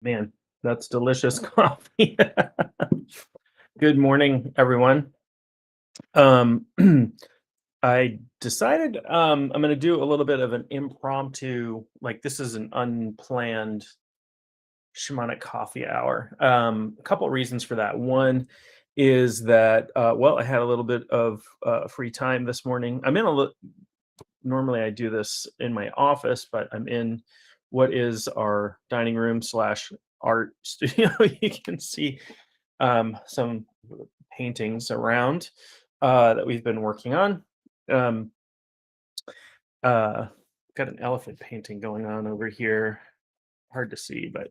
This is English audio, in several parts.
Man, that's delicious coffee. Good morning, everyone. Um, I decided I'm going to do a little bit of an impromptu, like this is an unplanned shamanic coffee hour. A couple reasons for that. One is that, well, I had a little bit of free time this morning. Normally I do this in my office, but I'm in what is our dining room slash art studio. You can see some paintings around that we've been working on. Um, uh, got an elephant painting going on over here. Hard to see, but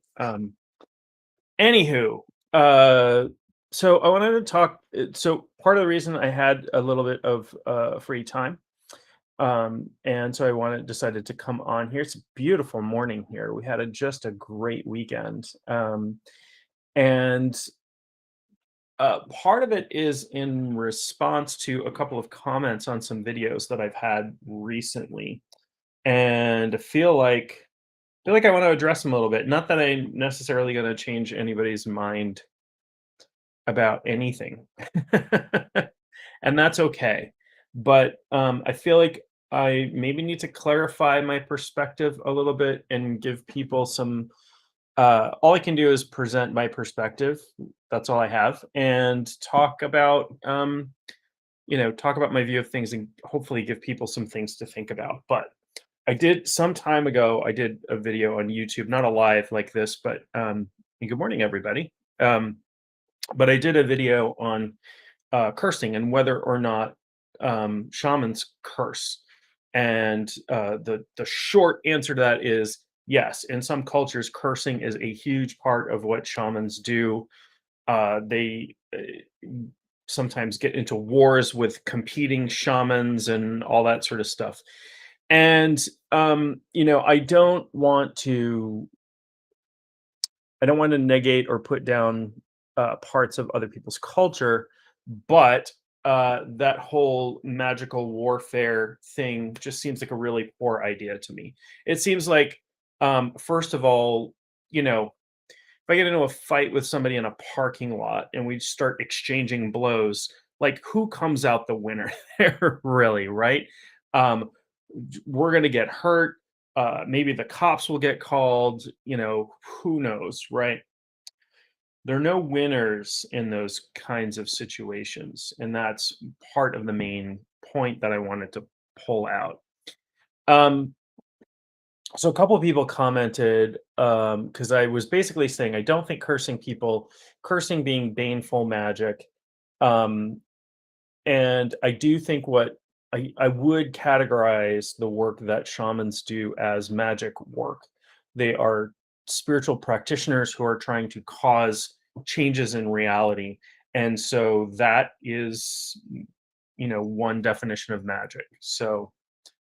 anywho, uh, so I wanted to talk. So part of the reason I had a little bit of free time, and so I decided to come on here. It's a beautiful morning here. We had just a great weekend, and part of it is in response to a couple of comments on some videos that I've had recently, and I feel like I want to address them a little bit. Not that I'm necessarily going to change anybody's mind about anything, and that's okay. But I feel like I maybe need to clarify my perspective a little bit and give people some. All I can do is present my perspective. That's all I have, and talk about my view of things, and hopefully give people some things to think about. But I did some time ago. I did a video on YouTube, not a live like this, but and good morning, everybody. Um, but I did a video on cursing and whether or not shamans curse. And the short answer to that is yes. In some cultures, cursing is a huge part of what shamans do. They sometimes get into wars with competing shamans and all that sort of stuff. And I don't want to negate or put down parts of other people's culture, but that whole magical warfare thing just seems like a really poor idea to me. It seems like, first of all, if I get into a fight with somebody in a parking lot and we start exchanging blows, like who comes out the winner there, really, right? Um, we're going to get hurt. Maybe the cops will get called. Who knows, right? There are no winners in those kinds of situations. And that's part of the main point that I wanted to pull out. Um, so a couple of people commented because I was basically saying I don't think cursing being baneful magic. Um, and I do think what I would categorize the work that shamans do as magic work. They are spiritual practitioners who are trying to cause changes in reality. And so that is, one definition of magic. So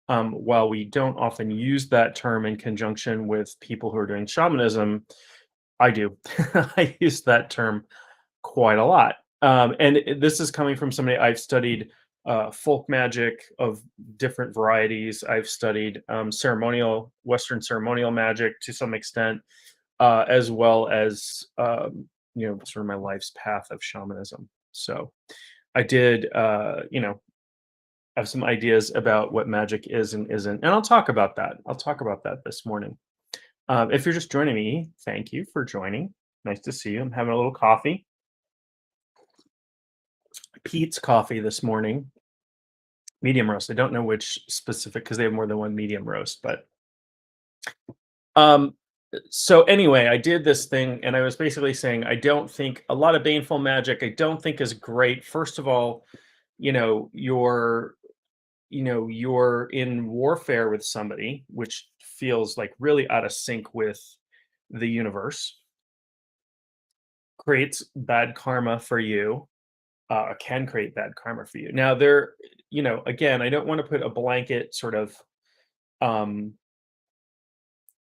while we don't often use that term in conjunction with people who are doing shamanism, I do. I use that term quite a lot. This is coming from somebody I've studied folk magic of different varieties. I've studied Western ceremonial magic to some extent, as well as sort of my life's path of shamanism. So I did, have some ideas about what magic is and isn't, and I'll talk about that. I'll talk about that this morning. If you're just joining me, thank you for joining. Nice to see you. I'm having a little coffee. Pete's coffee this morning, medium roast. I don't know which specific because they have more than one medium roast, but um so anyway, I did this thing and I was basically saying I don't think a lot of baneful magic I don't think is great. First of all, you know, you're you're in warfare with somebody, which feels like really out of sync with the universe, creates bad karma for you, can create bad karma for you. Now, again, I don't want to put a blanket sort of, um,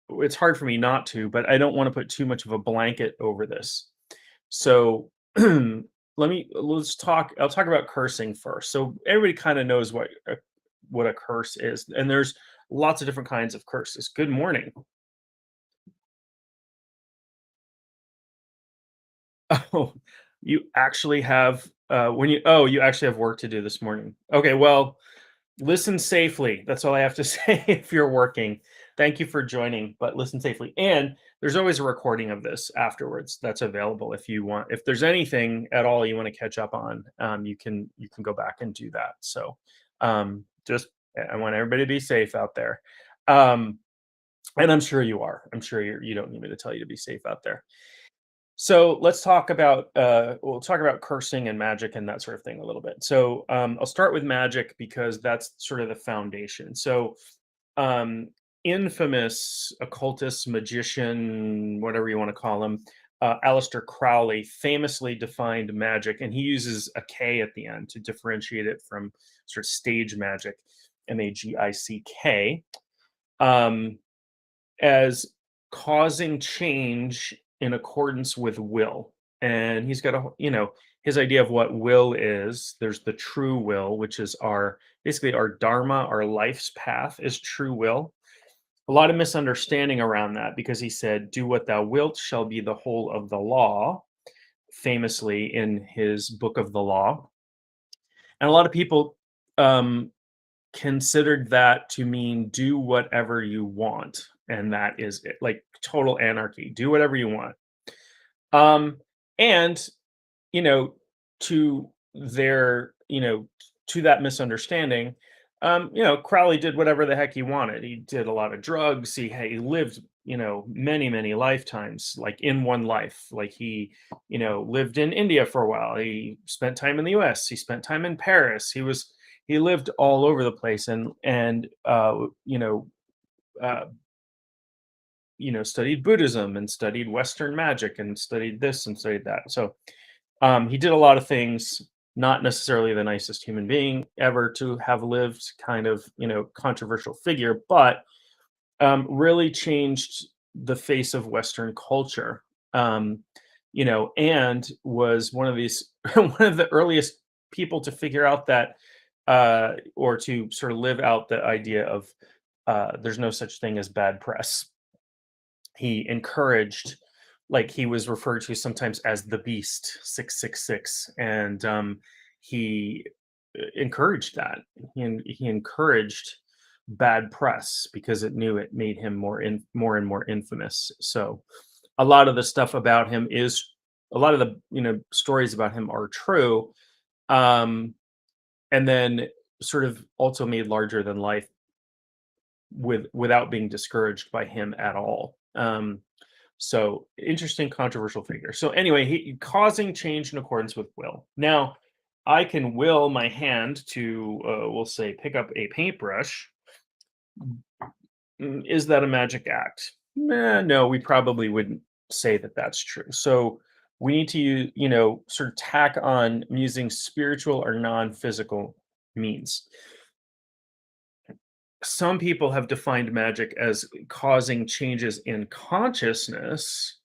it's hard for me not to, but I don't want to put too much of a blanket over this. So I'll talk about cursing first. So everybody kind of knows what a curse is. And there's lots of different kinds of curses. Good morning. Oh, you actually have, you actually have work to do this morning. Okay, well, listen safely. That's all I have to say if you're working. Thank you for joining, but listen safely. And there's always a recording of this afterwards that's available if you want. If there's anything at all you want to catch up on, you can go back and do that. So, just I want everybody to be safe out there. Um, and I'm sure you are. I'm sure you don't need me to tell you to be safe out there. So let's talk about we'll talk about cursing and magic and that sort of thing a little bit. So I'll start with magic because that's sort of the foundation. So um, infamous occultist, magician, whatever you want to call him, Aleister Crowley famously defined magic, and he uses a K at the end to differentiate it from sort of stage magic, Magick, as causing change in accordance with will. And he's got his idea of what will is. There's the true will, which is our basically our dharma, our life's path is true will. A lot of misunderstanding around that because he said, "Do what thou wilt shall be the whole of the law," famously in his book of the law. And a lot of people um, considered that to mean do whatever you want, and that is it, like total anarchy. Do whatever you want. Um, and you know, to their, to that misunderstanding, Crowley did whatever the heck he wanted. He did a lot of drugs. He lived, many, many lifetimes, like in one life. Like he, lived in India for a while. He spent time in the US. He spent time in Paris. He lived all over the place uh, studied Buddhism and studied Western magic and studied this and studied that. So he did a lot of things, not necessarily the nicest human being ever to have lived, kind of, controversial figure, but really changed the face of Western culture. And was one of these, one of the earliest people to figure out that, or to sort of live out the idea of there's no such thing as bad press. He encouraged, like, he was referred to sometimes as the beast 666, and he encouraged that. He encouraged bad press because it knew it made him more and more infamous. So a lot of the stuff about him is a lot of the stories about him are true, um and then sort of also made larger than life without being discouraged by him at all. So interesting, controversial figure. So anyway, he causing change in accordance with will. Now, I can will my hand to, we'll say, pick up a paintbrush. Is that a magic act? No, we probably wouldn't say that that's true. So we need to use, sort of tack on using spiritual or non-physical means. Some people have defined magic as causing changes in consciousness.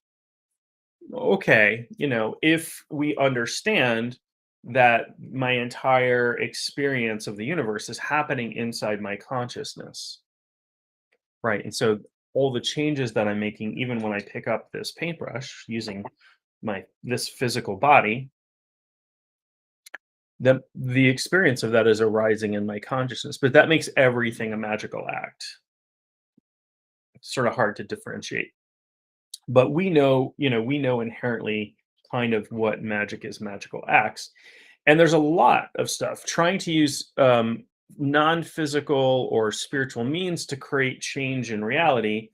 Okay, if we understand that my entire experience of the universe is happening inside my consciousness, right? And so all the changes that I'm making, even when I pick up this paintbrush using my this physical body, the experience of that is arising in my consciousness. But that makes everything a magical act. It's sort of hard to differentiate. But we know inherently kind of what magic is, magical acts. And there's a lot of stuff trying to use non-physical or spiritual means to create change in reality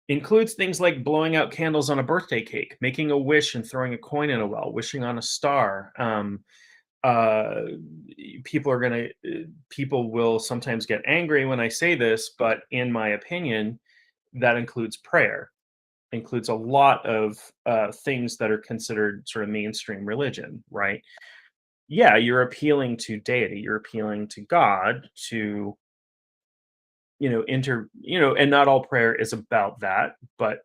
includes things like blowing out candles on a birthday cake, making a wish and throwing a coin in a well, wishing on a star. Uh, people will sometimes get angry when I say this, but in my opinion, that includes prayer, includes a lot of things that are considered sort of mainstream religion, right? Yeah, you're appealing to deity, you're appealing to God to, and not all prayer is about that, but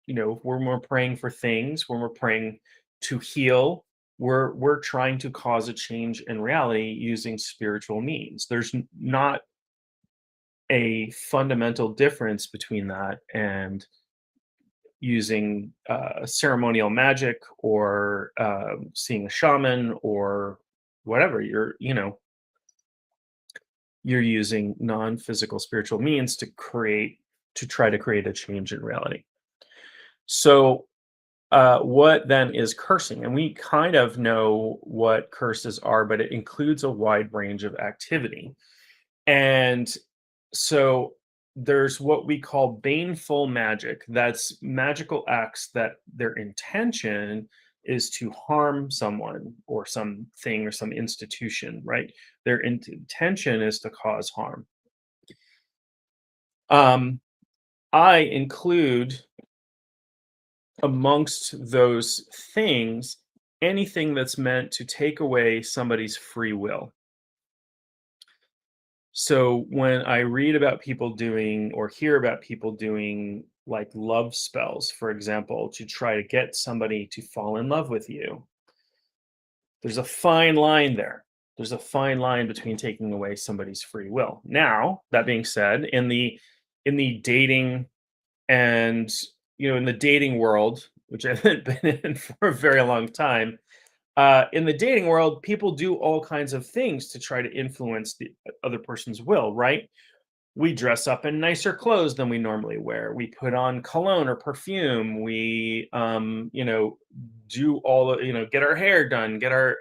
when we're praying for things, when we're praying to heal, we're trying to cause a change in reality using spiritual means. There's not a fundamental difference between that and using ceremonial magic, or seeing a shaman, or whatever you're using non-physical spiritual means to try to create a change in reality. So what then is cursing? And we kind of know what curses are, but it includes a wide range of activity. And so there's what we call baneful magic. That's magical acts that their intention is to harm someone or something or some institution, right? Their intention is to cause harm. Um, I include amongst those things anything that's meant to take away somebody's free will. So when I read about people doing or hear about people doing like love spells, for example, to try to get somebody to fall in love with you, there's a fine line there. There's a fine line between taking away somebody's free will. Now, that being said, in the dating and in the dating world, which I haven't been in for a very long time, in the dating world, people do all kinds of things to try to influence the other person's will, right? We dress up in nicer clothes than we normally wear. We put on cologne or perfume. We, do all, get our hair done, get our,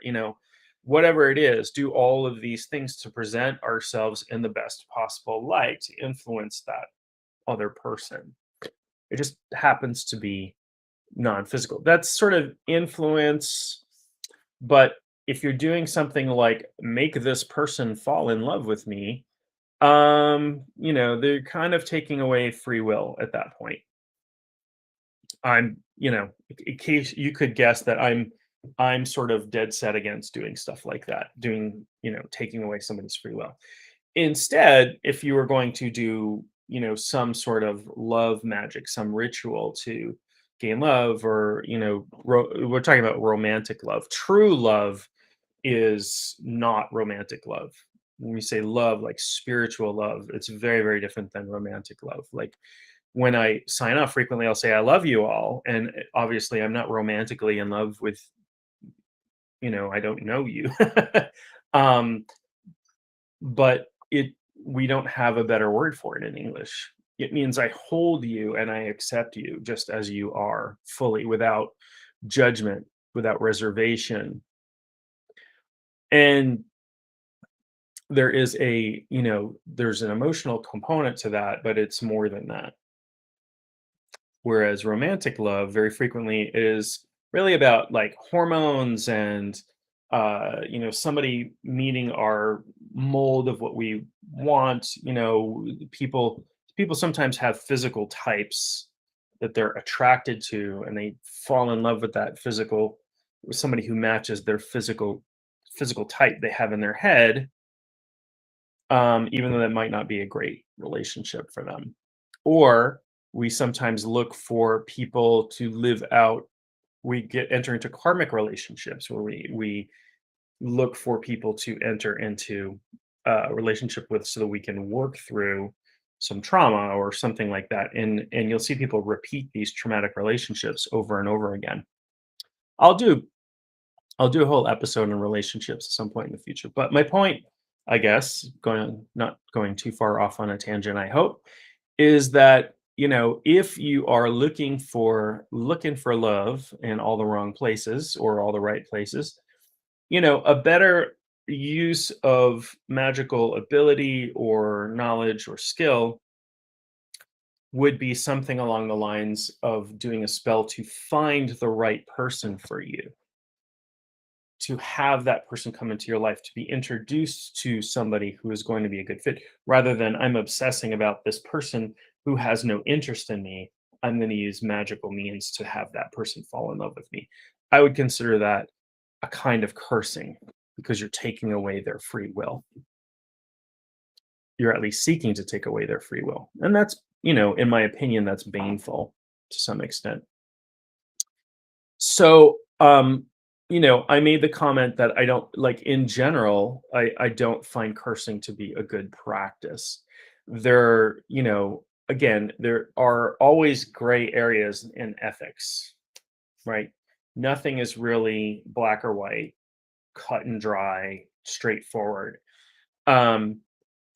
whatever it is, do all of these things to present ourselves in the best possible light to influence that other person. It just happens to be non-physical. That's sort of influence, but if you're doing something like make this person fall in love with me, they're kind of taking away free will at that point. In case you could guess that I'm sort of dead set against doing stuff like that, taking away somebody's free will. Instead, if you were going to do, some sort of love magic, some ritual to gain love, or, we're talking about romantic love. True love is not romantic love. When we say love, like spiritual love, it's very, very different than romantic love. Like when I sign up frequently, I'll say, I love you all. And obviously, I'm not romantically in love with, I don't know you. um, but we don't have a better word for it in English. It means I hold you and I accept you just as you are, fully, without judgment, without reservation. And there's an emotional component to that, but it's more than that. Whereas romantic love very frequently is really about like hormones and somebody meeting our mold of what we want. People sometimes have physical types that they're attracted to, and they fall in love with that physical with somebody who matches their physical type they have in their head, even though that might not be a great relationship for them. Or we sometimes look for people to live out. We get enter into karmic relationships where we look for people to enter into a relationship with, so that we can work through some trauma or something like that. And you'll see people repeat these traumatic relationships over and over again. I'll do I'll do a whole episode on relationships at some point in the future. But my point, I guess, not going too far off on a tangent, I hope, is that if you are looking for love in all the wrong places or all the right places, a better use of magical ability or knowledge or skill would be something along the lines of doing a spell to find the right person for you, to have that person come into your life, to be introduced to somebody who is going to be a good fit, rather than I'm obsessing about this person who has no interest in me. I'm going to use magical means to have that person fall in love with me. I would consider that a kind of cursing, because you're taking away their free will. You're at least seeking to take away their free will. And that's, in my opinion, that's baneful to some extent. So, I made the comment that I don't like, in general, I don't find cursing to be a good practice. There, again, there are always gray areas in ethics, right? Nothing is really black or white, cut and dry, straightforward. Um,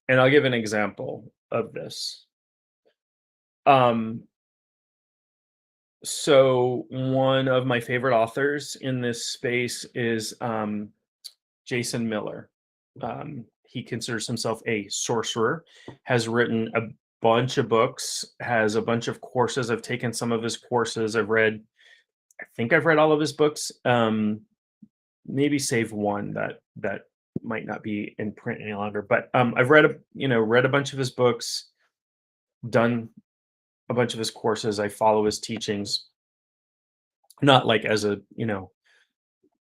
and I'll give an example of this. Um, so one of my favorite authors in this space is Jason Miller. He considers himself a sorcerer, has written a bunch of books, has a bunch of courses. I've taken some of his courses. I think I've read all of his books. Maybe save one that might not be in print any longer. But I've read a bunch of his books, done a bunch of his courses. I follow his teachings, not like as a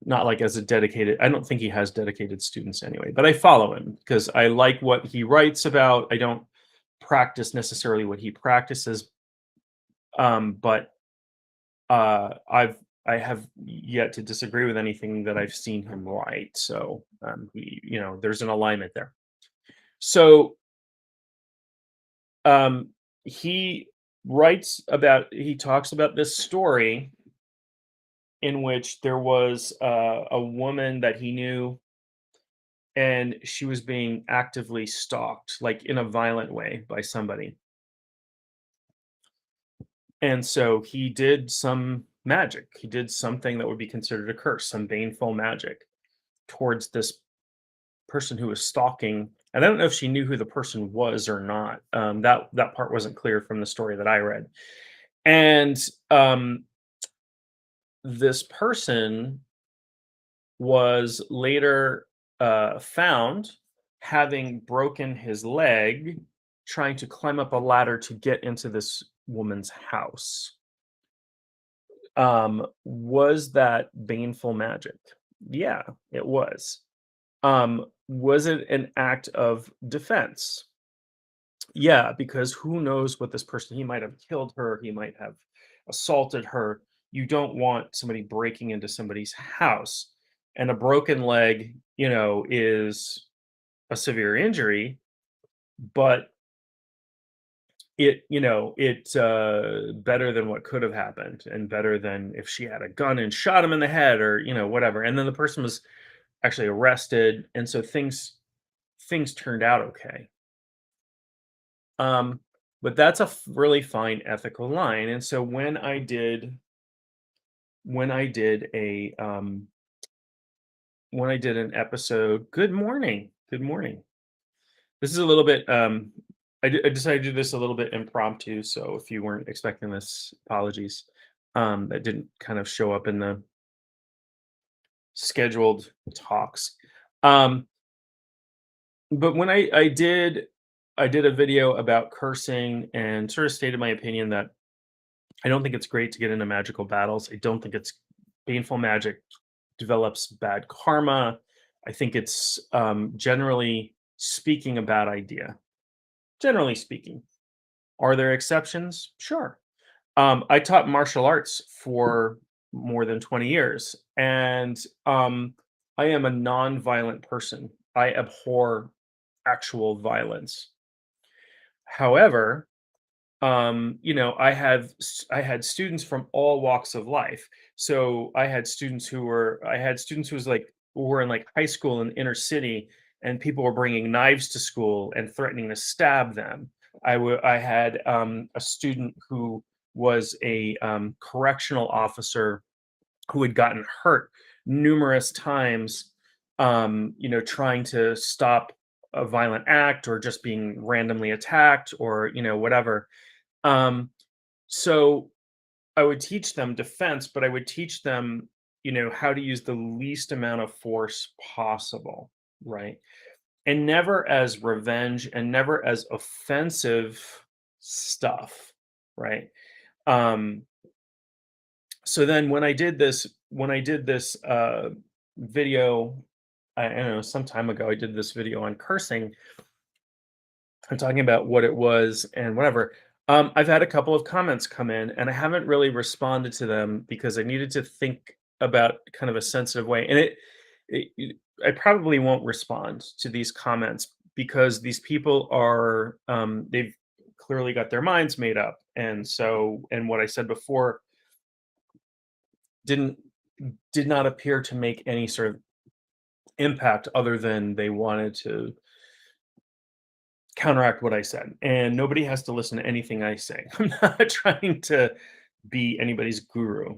not like as a dedicated. I don't think he has dedicated students anyway, but I follow him because I like what he writes about. I don't practice necessarily what he practices, but I have yet to disagree with anything that I've seen him write. So there's an alignment there. So um, he he talks about this story in which there was a woman that he knew, and she was being actively stalked, like in a violent way, by somebody. And so he did some magic. He did something that would be considered a curse, some baneful magic towards this person who was stalking. And I don't know if she knew who the person was or not. That part wasn't clear from the story that I read. And this person was later found having broken his leg trying to climb up a ladder to get into this woman's house. Was that baneful magic? Yeah, it was. Was it an act of defense? Yeah, because who knows what this person, he might have killed her, he might have assaulted her. You don't want somebody breaking into somebody's house. And a broken leg, is a severe injury, but it's better than what could have happened and better than if she had a gun and shot him in the head or, whatever. And then the person was actually arrested, and so things turned out okay. Um, but that's a really fine ethical line. And so when I did an episode, good morning. This is a little bit I decided to do this a little bit impromptu, so if you weren't expecting this, apologies. That didn't kind of show up in the scheduled talks. Um, but when I did a video about cursing and sort of stated my opinion that I don't think it's great to get into magical battles. I don't think it's baneful magic develops bad karma. I think it's generally speaking a bad idea. Generally speaking. Are there exceptions? Sure. I taught martial arts for more than 20 years, and I am a non-violent person. I abhor actual violence. However, I had students from all walks of life. So I had students who were in like high school in inner city, and people were bringing knives to school and threatening to stab them. I had a student who was a correctional officer who had gotten hurt numerous times, trying to stop a violent act or just being randomly attacked or whatever. um, so I would teach them defense, but I would teach them, how to use the least amount of force possible, right? And never as revenge and never as offensive stuff, right? Um, so then when I did this video, I don't know, some time ago, I did this video on cursing and talking about what it was and whatever. I've had a couple of comments come in, and I haven't really responded to them because I needed to think about kind of a sensitive way. And I probably won't respond to these comments because these people are they've clearly got their minds made up. And so, and what I said before didn't did not appear to make any sort of impact other than they wanted to counteract what I said. And nobody has to listen to anything I say. I'm not trying to be anybody's guru.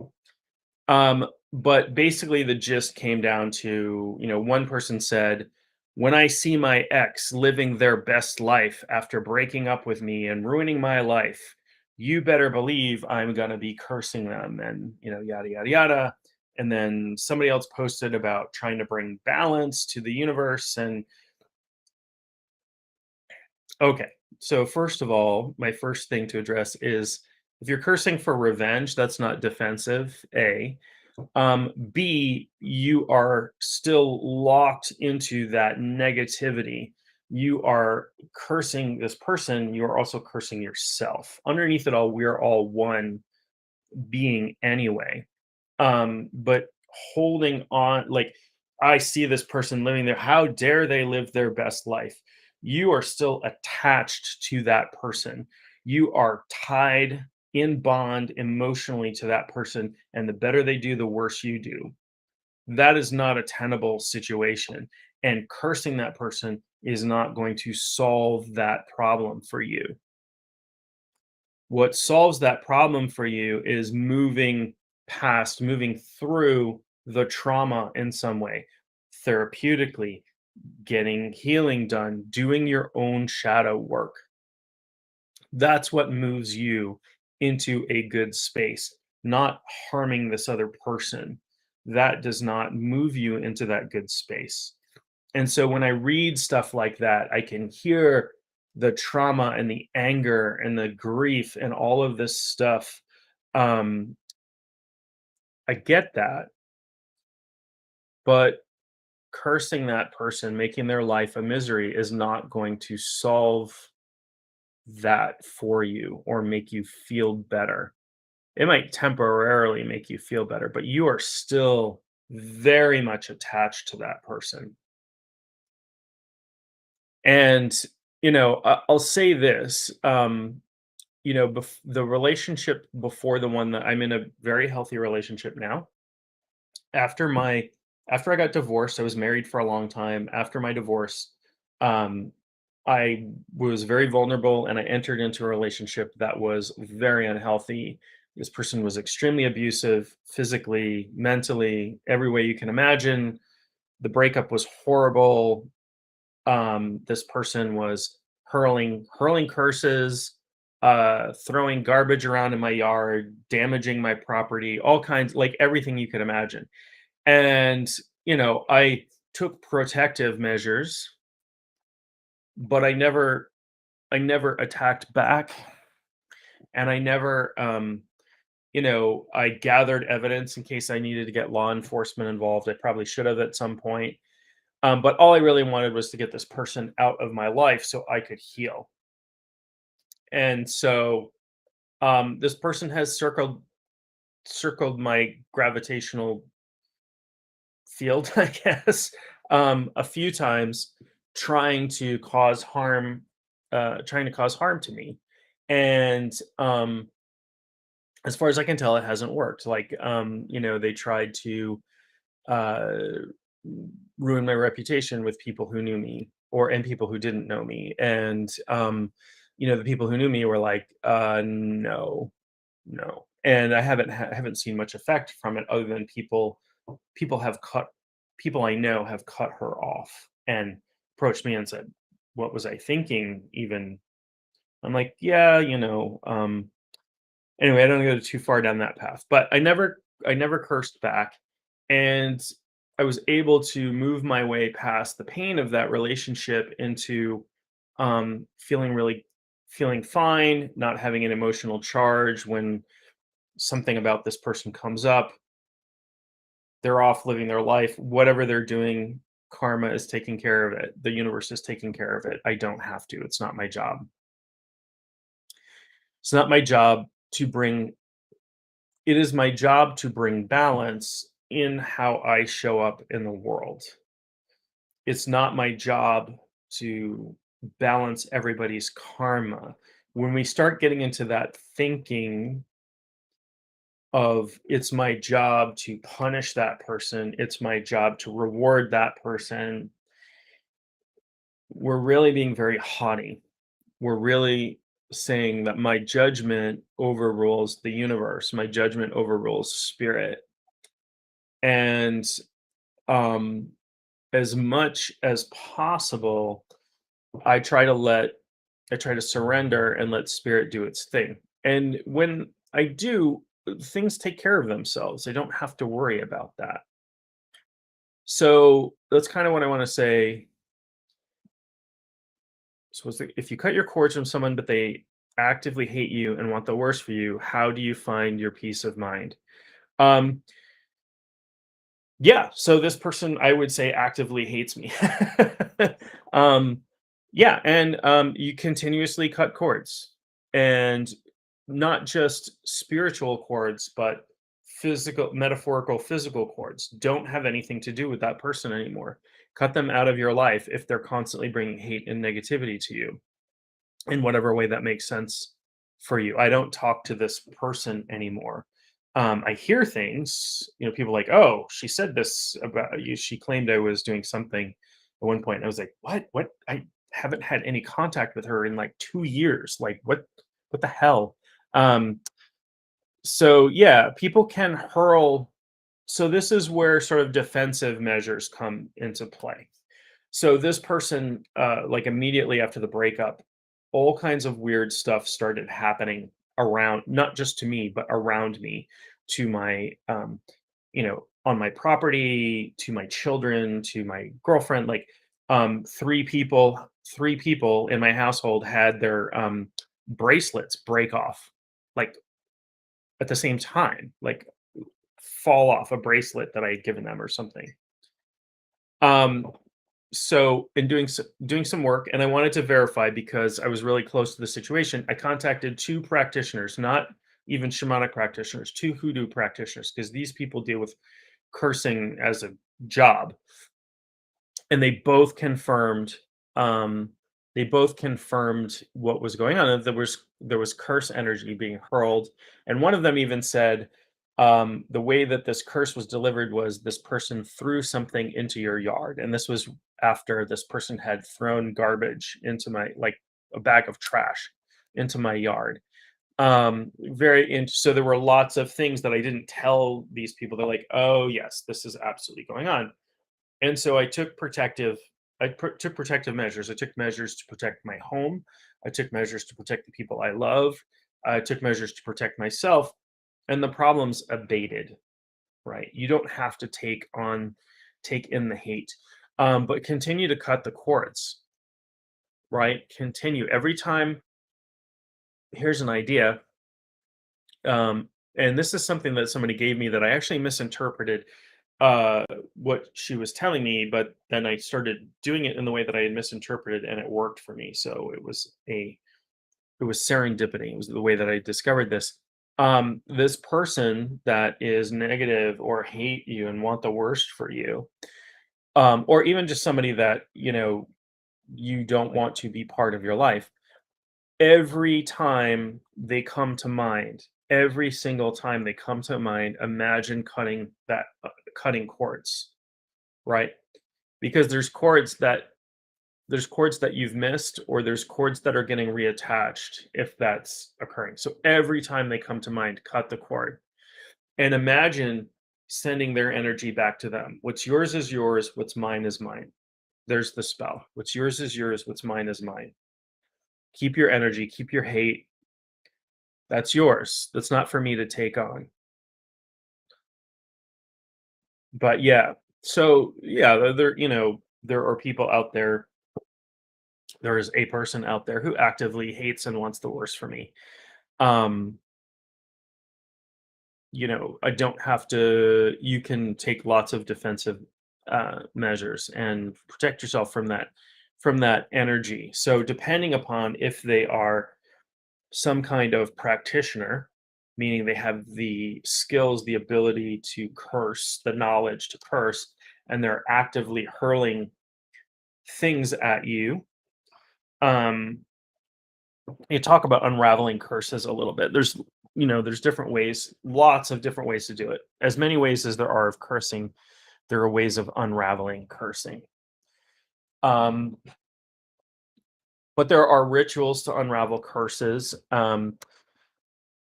But basically the gist came down to, one person said, when I see my ex living their best life after breaking up with me and ruining my life, you better believe I'm gonna be cursing them and yada yada yada. And then somebody else posted about trying to bring balance to the universe. And okay, so first of all, my first thing to address is if you're cursing for revenge, that's not defensive, A. B, you are still locked into that negativity. You are cursing this person, you are also cursing yourself. Underneath it all, we're all one being anyway. But holding on, like, I see this person living there, how dare they live their best life? You are still attached to that person. You are tied in bond emotionally to that person, and the better they do, the worse you do. That is not a tenable situation, and cursing that person is not going to solve that problem for you. What solves that problem for you is moving through the trauma in some way, therapeutically, getting healing done, doing your own shadow work. That's what moves you into a good space, not harming this other person. That does not move you into that good space. And so when I read stuff like that, I can hear the trauma and the anger and the grief and all of this stuff. Um, I get that, but cursing that person, making their life a misery is not going to solve that for you or make you feel better. It might temporarily make you feel better, but you are still very much attached to that person. And, I'll say this, the relationship before the one that I'm in a very healthy relationship now. After my after I got divorced, I was married for a long time. After my divorce, um, I was very vulnerable and I entered into a relationship that was very unhealthy. This person was extremely abusive, physically, mentally, every way you can imagine. The breakup was horrible. This person was hurling curses, throwing garbage around in my yard, damaging my property, all kinds, like everything you could imagine. And I took protective measures, but I never attacked back, and I gathered evidence in case I needed to get law enforcement involved. I probably should have at some point. But all I really wanted was to get this person out of my life so I could heal. And so this person has circled my gravitational field, I guess, a few times, trying to cause harm, to me. And as far as I can tell, it hasn't worked. Like, they tried to uh, ruin my reputation with people who knew me and people who didn't know me. And the people who knew me were like, no, no. And I haven't seen much effect from it other than people have cut people I know have cut her off and approached me and said, "What was I thinking?" Even I'm like, "Yeah, anyway, I don't go too far down that path, but I never cursed back, and I was able to move my way past the pain of that relationship into feeling fine, not having an emotional charge when something about this person comes up. They're off living their life. Whatever they're doing, karma is taking care of it. The universe is taking care of it. I don't have to. It's not my job. It's not my job to bring it is my job to bring balance in how I show up in the world. It's not my job to balance everybody's karma. when we start getting into that thinking of it's my job to punish that person, it's my job to reward that person, we're really being very haughty. We're really saying that my judgment overrules the universe, my judgment overrules spirit. And um, as much as possible, I try to let I try to surrender and let spirit do its thing. And when I do, things take care of themselves. I don't have to worry about that. So that's kind of what I want to say. So if you cut your cords from someone, but they actively hate you and want the worst for you, how do you find your peace of mind? Um, yeah, so this person I would say actively hates me. um, yeah, and you continuously cut cords, and not just spiritual cords, but physical, metaphorical, physical cords. Don't have anything to do with that person anymore. Cut them out of your life if they're constantly bringing hate and negativity to you in whatever way that makes sense for you. I don't talk to this person anymore. I hear things, people like, oh, she said this about you. She claimed I was doing something at one point. And I was like, what? What? I haven't had any contact with her in like 2 years. Like, what the hell? Um, so yeah, people can hurl. So this is where sort of defensive measures come into play. So this person, like immediately after the breakup, all kinds of weird stuff started happening around, not just to me, but around me, to my, on my property, to my children, to my girlfriend. Like, three people in my household had their bracelets break off, like at the same time, like fall off a bracelet that I had given them or something. Um, so in doing some work, and I wanted to verify because I was really close to the situation, I contacted two practitioners, not even shamanic practitioners, two hoodoo practitioners, because these people deal with cursing as a job, and um they both confirmed what was going on, and there was curse energy being hurled. And one of them even said, the way that this curse was delivered was this person threw something into your yard, and this was after this person had thrown garbage into my, like, a bag of trash into my yard. So there were lots of things that I didn't tell these people. They're like, oh yes, this is absolutely going on. And so took protective measures. I took measures to protect my home. I took measures to protect the people I love. I took measures to protect myself, and the problems abated. Right? You don't have to take in the hate, but continue to cut the cords. Right? Continue every time. Here's an idea. And this is something that somebody gave me that I actually misinterpreted what she was telling me, but then I started doing it in the way that I had misinterpreted, and it worked for me. So it was serendipity. It was the way that I discovered this. This person that is negative or hate you and want the worst for you, or even just somebody that you don't want to be part of your life. Every time they come to mind, every single time they come to mind, imagine cutting cords, right? Because there's cords that you've missed, or there's cords that are getting reattached if that's occurring. So every time they come to mind, cut the cord and imagine sending their energy back to them. What's yours is yours, what's mine is mine. There's the spell. What's yours is yours, what's mine is mine. Keep your energy, keep your hate. That's yours. That's not for me to take on. But yeah. So yeah, there are people out there. There is a person out there who actively hates and wants the worst for me. Um, I don't have to. You can take lots of defensive measures and protect yourself from that energy. So depending upon if they are some kind of practitioner, meaning they have the skills, the ability to curse, the knowledge to curse, and they're actively hurling things at you. Um, You talk about unraveling curses a little bit. There's different ways, lots of different ways to do it. As many ways as there are of cursing, there are ways of unraveling cursing. Um, but there are rituals to unravel curses.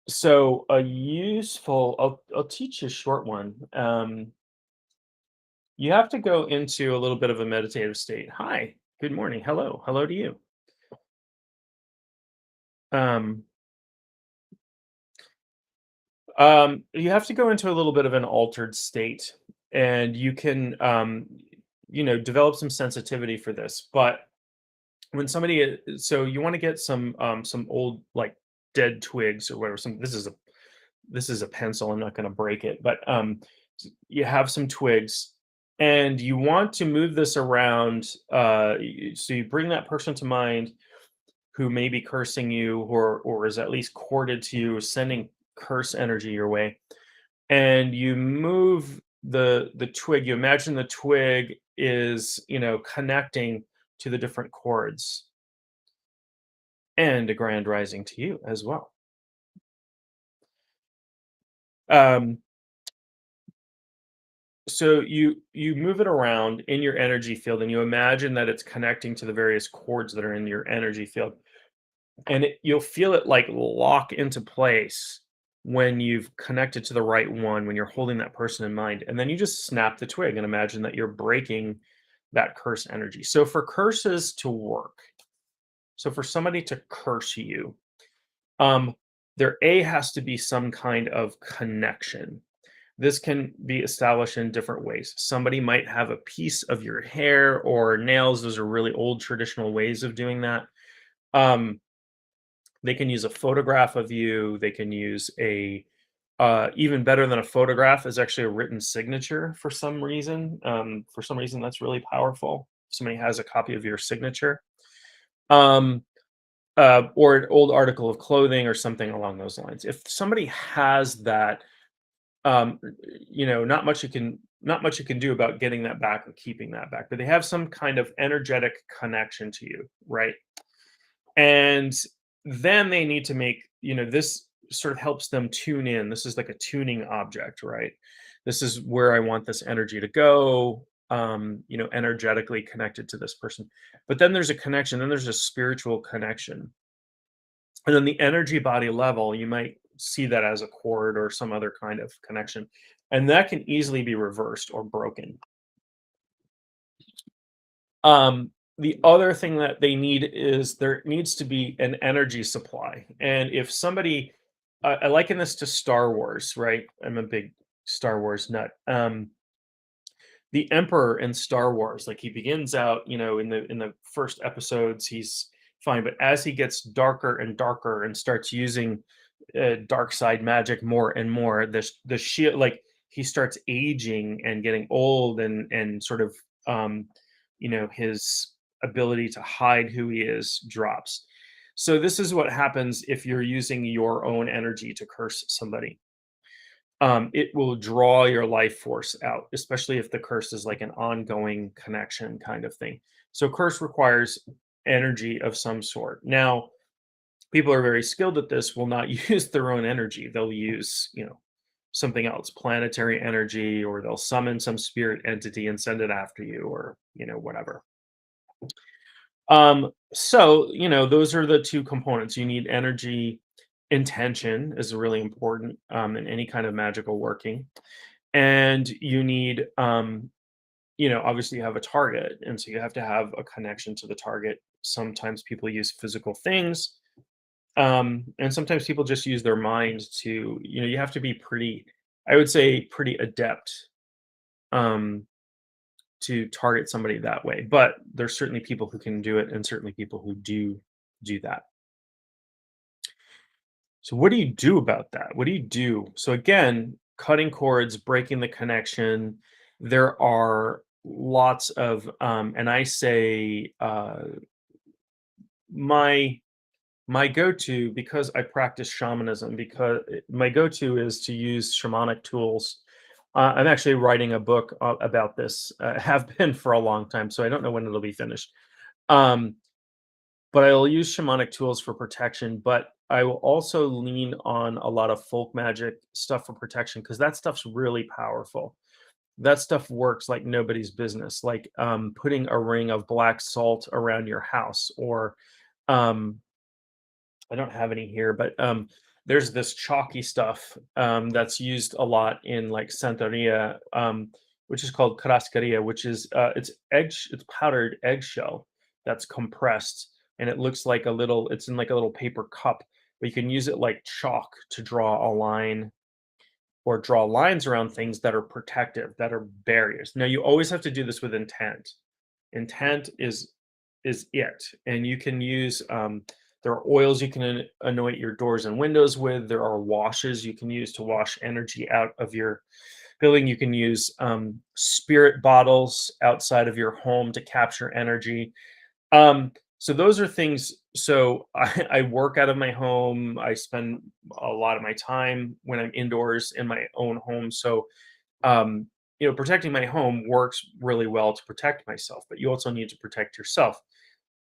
So a useful, I'll teach you a short one. You have to go into a little bit of a meditative state. Hi, good morning. Hello to you. Um, you have to go into a little bit of an altered state, and you can, develop some sensitivity for this. But when so you want to get some old like dead twigs or whatever. This is a pencil. I'm not going to break it, but you have some twigs, and you want to move this around. So you bring that person to mind who may be cursing you, or is at least corded to you, sending curse energy your way, and you move the twig. You imagine the twig is connecting to the different chords, and a grand rising to you as well. Um, so you move it around in your energy field, and you imagine that it's connecting to the various chords that are in your energy field, and you'll feel it like lock into place when you've connected to the right one, when you're holding that person in mind, and then you just snap the twig and imagine that you're breaking that curse energy. So for curses to work, so for somebody to curse you, um there has to be some kind of connection. This can be established in different ways. Somebody might have a piece of your hair or nails. Those are really old traditional ways of doing that. um They can use a photograph of you. They can use even better than a photograph is actually a written signature for some reason. For some reason, that's really powerful. Somebody has a copy of your signature, um, or an old article of clothing or something along those lines. If somebody has that, um, not much you can do about getting that back or keeping that back, but they have some kind of energetic connection to you, right? And then they need to make, this sort of helps them tune in. This is like a tuning object, right? This is where I want this energy to go, energetically connected to this person. But then there's a connection, then there's a spiritual connection. And then the energy body level, you might see that as a cord or some other kind of connection. And that can easily be reversed or broken. The other thing that they need is there needs to be an energy supply. And if somebody, I liken this to Star Wars, right? I'm a big Star Wars nut. The Emperor in Star Wars, like he begins out, in the first episodes, he's fine, but as he gets darker and darker and starts using dark side magic more and more, the shield, like he starts aging and getting old, and sort of, his ability to hide who he is drops. So this is what happens if you're using your own energy to curse somebody. It will draw your life force out, especially if the curse is like an ongoing connection kind of thing. So curse requires energy of some sort. Now, people are very skilled at this will not use their own energy. They'll use, something else, planetary energy, or they'll summon some spirit entity and send it after you, or, whatever. So, those are the two components. You need energy. Intention is really important in any kind of magical working. And you need, obviously you have a target. And so you have to have a connection to the target. Sometimes people use physical things. And sometimes people just use their mind to, you have to be pretty, I would say, pretty adept um, to target somebody that way. But there's certainly people who can do it, and certainly people who do that. So what do you do about that? What do you do? So again, cutting cords, breaking the connection. There are lots of, and I say, my my go-to, because I practice shamanism, because my go-to is to use shamanic tools. I'm actually writing a book about this. Have been for a long time, so I don't know when it'll be finished. Um, but I'll use shamanic tools for protection, but I will also lean on a lot of folk magic stuff for protection because that stuff's really powerful. That stuff works like nobody's business, like putting a ring of black salt around your house, or um, I don't have any here, but there's this chalky stuff that's used a lot in like Santeria, which is called cascaria, which is it's powdered eggshell that's compressed, and it looks like a little. It's in like a little paper cup, but you can use it like chalk to draw a line or draw lines around things that are protective, that are barriers. Now you always have to do this with intent. Intent is it, and you can use there are oils you can anoint your doors and windows with. There are washes you can use to wash energy out of your building. You can use spirit bottles outside of your home to capture energy. So those are things. So I work out of my home. I spend a lot of my time when I'm indoors in my own home. So um, protecting my home works really well to protect myself, but you also need to protect yourself.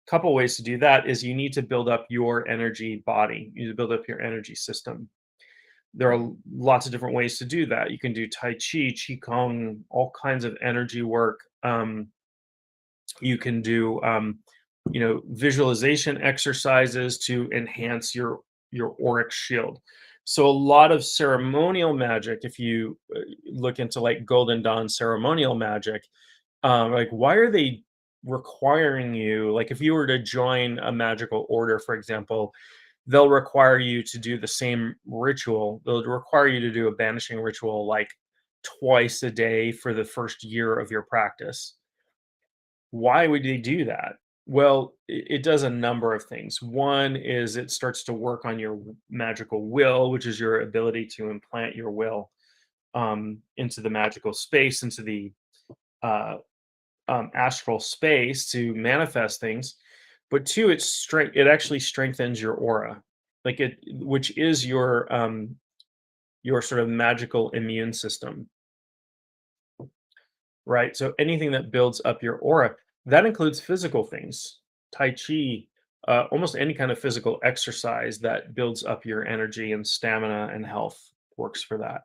Couple ways to do that is you need to build up your energy body. You need to build up your energy system. There are lots of different ways to do that. You can do Tai Chi, Qigong, all kinds of energy work. You can do, visualization exercises to enhance your auric shield. So a lot of ceremonial magic, if you look into like Golden Dawn ceremonial magic, like, why are they requiring you? Like, if you were to join a magical order, for example, they'll require you to do the same ritual. They'll require you to do a banishing ritual like twice a day for the first year of your practice. Why would they do that? Well, it does a number of things. One is it starts to work on your magical will, which is your ability to implant your will into the magical space, into the uh, astral space to manifest things. But two, it actually strengthens your aura, like which is your sort of magical immune system, right? So anything that builds up your aura, that includes physical things, Tai Chi, almost any kind of physical exercise that builds up your energy and stamina and health works for that.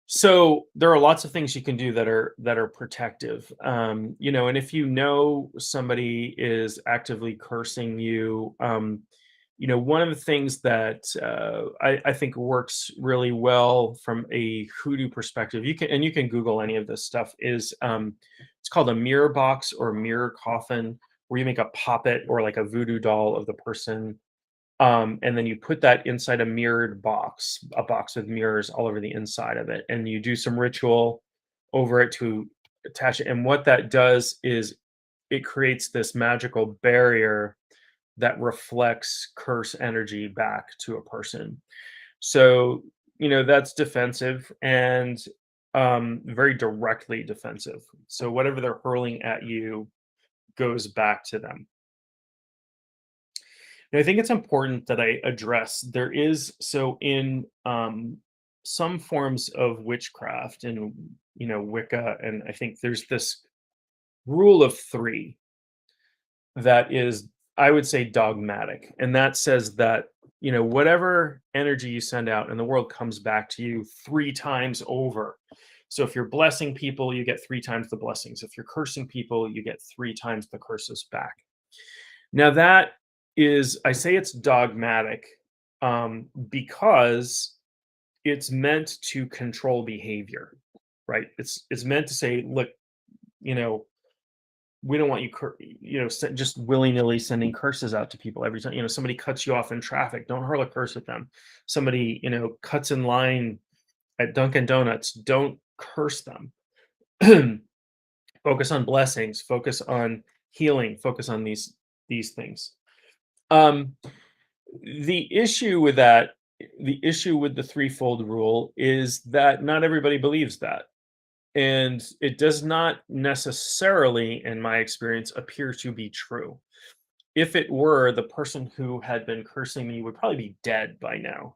So there are lots of things you can do that are protective. And if you know somebody is actively cursing you, one of the things that I think works really well from a hoodoo perspective, you can Google any of this stuff, is it's called a mirror box or mirror coffin, where you make a puppet or like a voodoo doll of the person, and then you put that inside a mirrored box, a box with mirrors all over the inside of it, and you do some ritual over it to attach it. And what that does is it creates this magical barrier that reflects curse energy back to a person. So, that's defensive and very directly defensive. So whatever they're hurling at you goes back to them. And I think it's important that I address there is so in some forms of witchcraft and Wicca, and I think there's this rule of three that is, I would say, dogmatic, and that says that whatever energy you send out in the world comes back to you three times over. So if you're blessing people, you get three times the blessings. If you're cursing people, you get three times the curses back. Now that is, I say it's dogmatic, because it's meant to control behavior, right? It's meant to say, look, you know, we don't want you, just willy nilly sending curses out to people every time. Somebody cuts you off in traffic, don't hurl a curse at them. Somebody, cuts in line at Dunkin' Donuts, don't curse them. Focus on blessings. Focus on healing. Focus on these things. Um, the issue with that, the issue with the threefold rule is that not everybody believes that. And it does not necessarily, in my experience, appear to be true. If it were, the person who had been cursing me would probably be dead by now,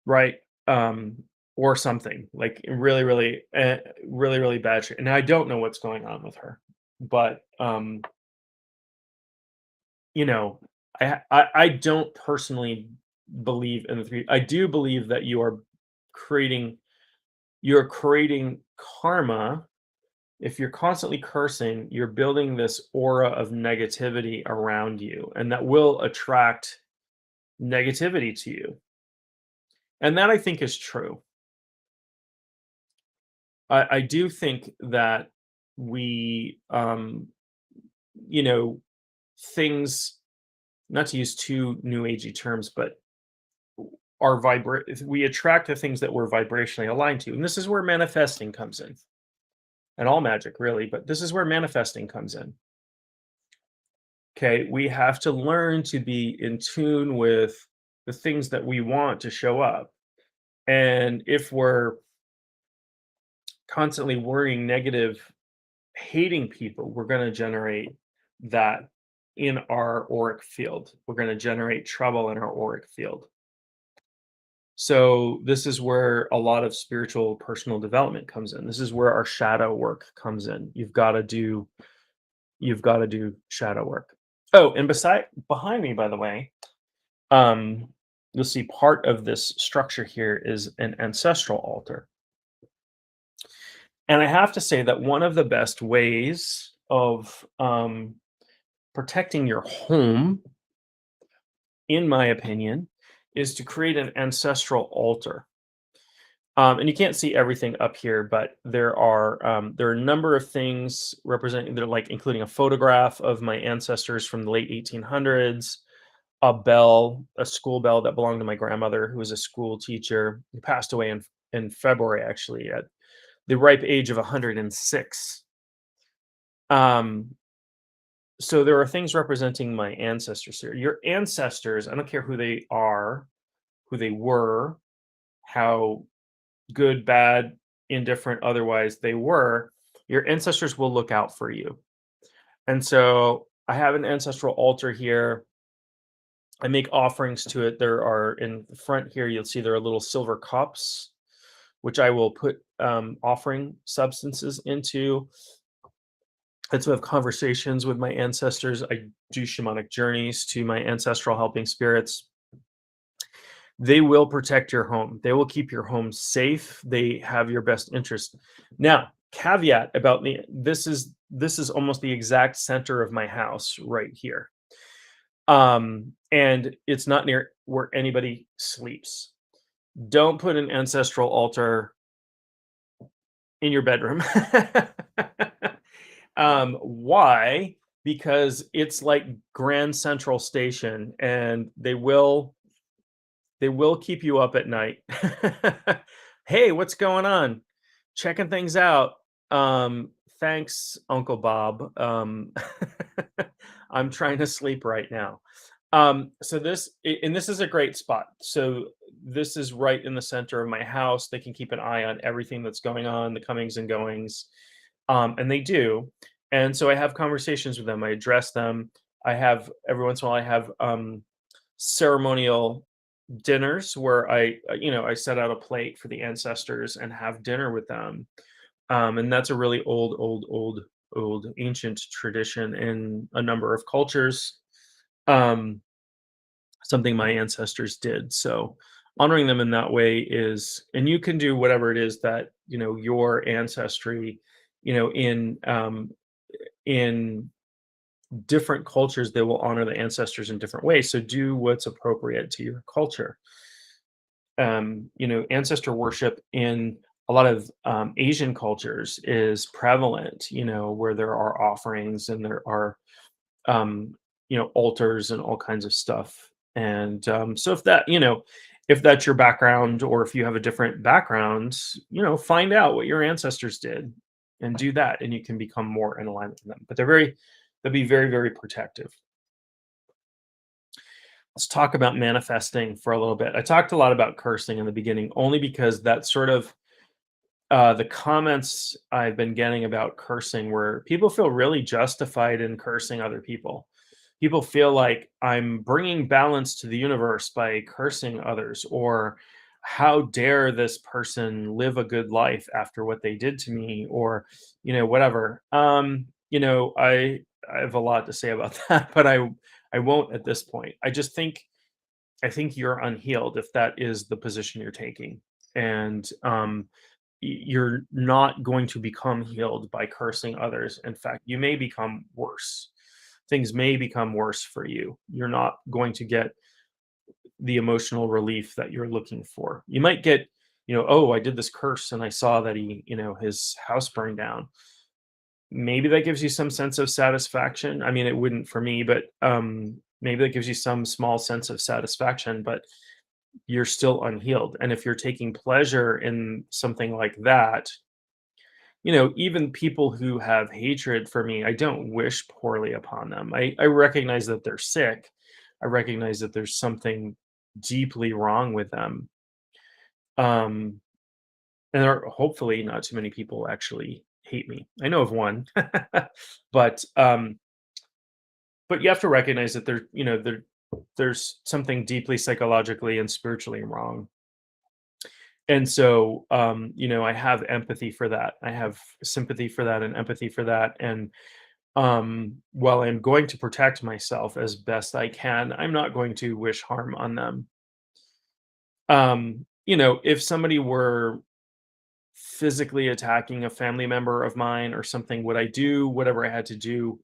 right? Or something like really, really, really, really bad shit. And I don't know what's going on with her. but you know, I don't personally believe in the three. I do believe that creating you're creating karma. If you're constantly cursing, you're building this aura of negativity around you, and that will attract negativity to you. And that I think is true. I do think that we, you know, things, not to use too new agey terms, but we attract the things that we're vibrationally aligned to. And this is where manifesting comes in, and all magic really, but this is where manifesting comes in. Okay, we have to learn to be in tune with the things that we want to show up. And if we're constantly worrying negative, hating people, we're going to generate that in our auric field. We're going to generate trouble in our auric field. So this is where a lot of spiritual personal development comes in. This is where our shadow work comes in. You've got to do shadow work. Oh, and behind me, by the way, um, you'll see part of this structure here is an ancestral altar. And I have to say that one of the best ways of protecting your home, in my opinion, is to create an ancestral altar. And you can't see everything up here, but there are a number of things representing. They're like including a photograph of my ancestors from the late 1800s, a bell, a school bell that belonged to my grandmother, who was a school teacher, who passed away in February, actually, at the ripe age of 106. Um, so there are things representing my ancestors here. Your ancestors, I don't care who they are, who they were, how good, bad, indifferent, otherwise they were, your ancestors will look out for you. And so I have an ancestral altar here. I make offerings to it. There are in the front here, you'll see there are little silver cups, which I will put offering substances into. And so I have conversations with my ancestors. I do shamanic journeys to my ancestral helping spirits. They will protect your home. They will keep your home safe. They have your best interest. Now, caveat about me, this is almost the exact center of my house right here. And it's not near where anybody sleeps. Don't put an ancestral altar in your bedroom. Why? Because it's like Grand Central Station, and they will keep you up at night. Hey, what's going on? Checking things out. Thanks, Uncle Bob. I'm trying to sleep right now. And this is a great spot. So this is right in the center of my house. They can keep an eye on everything that's going on, the comings and goings, and they do. And so I have conversations with them. I address them. I have every once in a while. I have ceremonial dinners where I set out a plate for the ancestors and have dinner with them. And that's a really old ancient tradition in a number of cultures. Um, Something my ancestors did. So honoring them in that way is, and you can do whatever it is that your ancestry, in different cultures, they will honor the ancestors in different ways. So do what's appropriate to your culture. Ancestor worship in a lot of Asian cultures is prevalent, where there are offerings and there are, altars and all kinds of stuff. And so if that's your background, or if you have a different background, find out what your ancestors did and do that, and you can become more in alignment with them. But they'll be very, very protective. Let's talk about manifesting for a little bit. I talked a lot about cursing in the beginning, only because that's sort of the comments I've been getting about cursing, where people feel really justified in cursing other people. People feel like I'm bringing balance to the universe by cursing others, or how dare this person live a good life after what they did to me, or whatever. I have a lot to say about that, but I won't at this point. I think you're unhealed if that is the position you're taking. And you're not going to become healed by cursing others. In fact, you may become worse. Things may become worse for you. You're not going to get the emotional relief that you're looking for. You might get, oh, I did this curse and I saw that his house burned down. Maybe that gives you some sense of satisfaction. I mean, it wouldn't for me, but maybe that gives you some small sense of satisfaction, but you're still unhealed. And if you're taking pleasure in something like that, even people who have hatred for me, I don't wish poorly upon them. I recognize that they're sick. I recognize that there's something deeply wrong with them. Um, and there are hopefully not too many people actually hate me. I know of one, but but you have to recognize that there's something deeply psychologically and spiritually wrong. And so, I have empathy for that. I have sympathy for that and empathy for that. And while I'm going to protect myself as best I can, I'm not going to wish harm on them. If somebody were physically attacking a family member of mine or something, would I do whatever I had to do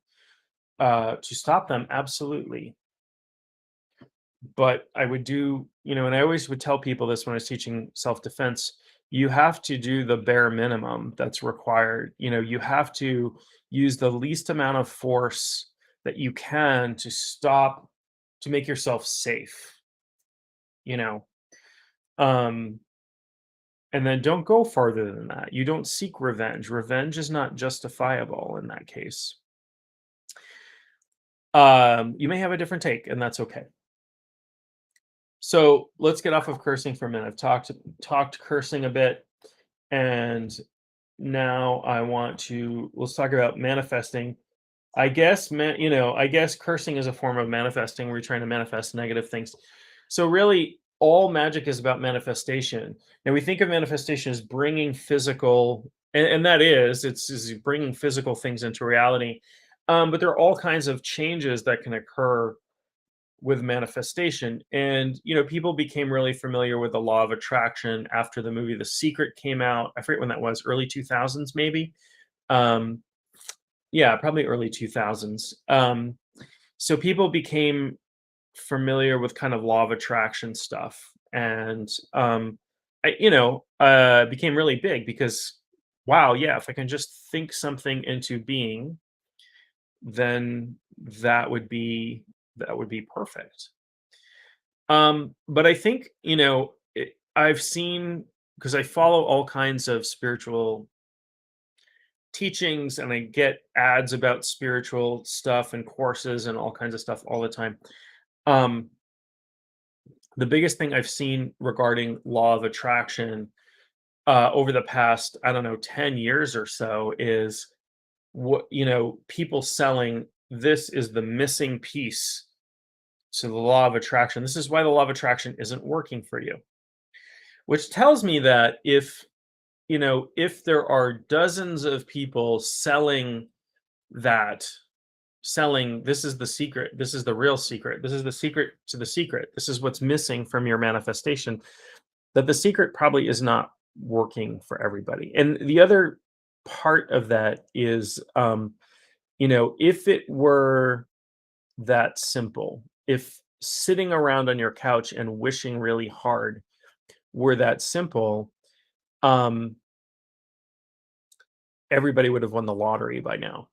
to stop them? Absolutely. But I would do, and I always would tell people this when I was teaching self-defense, you have to do the bare minimum that's required. You have to use the least amount of force that you can to make yourself safe, you know. Um, and then don't go farther than that. You don't seek revenge. Revenge is not justifiable in that case. You may have a different take, and that's okay. So let's get off of cursing for a minute. I've talked cursing a bit, and now I want to let's talk about manifesting. I guess cursing is a form of manifesting. We're trying to manifest negative things. So really, all magic is about manifestation. And we think of manifestation as bringing physical, and that is bringing physical things into reality. But there are all kinds of changes that can occur with manifestation. And people became really familiar with the law of attraction after the movie The Secret came out. I forget when that was, early 2000s maybe. um yeah, probably early 2000s. So people became familiar with kind of law of attraction stuff. And became really big because, wow, yeah, if I can just think something into being, then that would be perfect. But I think, I've seen, because I follow all kinds of spiritual teachings and I get ads about spiritual stuff and courses and all kinds of stuff all the time. Um, the biggest thing I've seen regarding law of attraction over the past, I don't know, 10 years or so is people selling this is the missing piece to the law of attraction. This is why the law of attraction isn't working for you, which tells me that if there are dozens of people that selling this is the secret, this is the real secret, this is the secret to the secret, this is what's missing from your manifestation, that the secret probably is not working for everybody. And the other part of that is, if it were that simple, if sitting around on your couch and wishing really hard were that simple, um everybody would have won the lottery by now,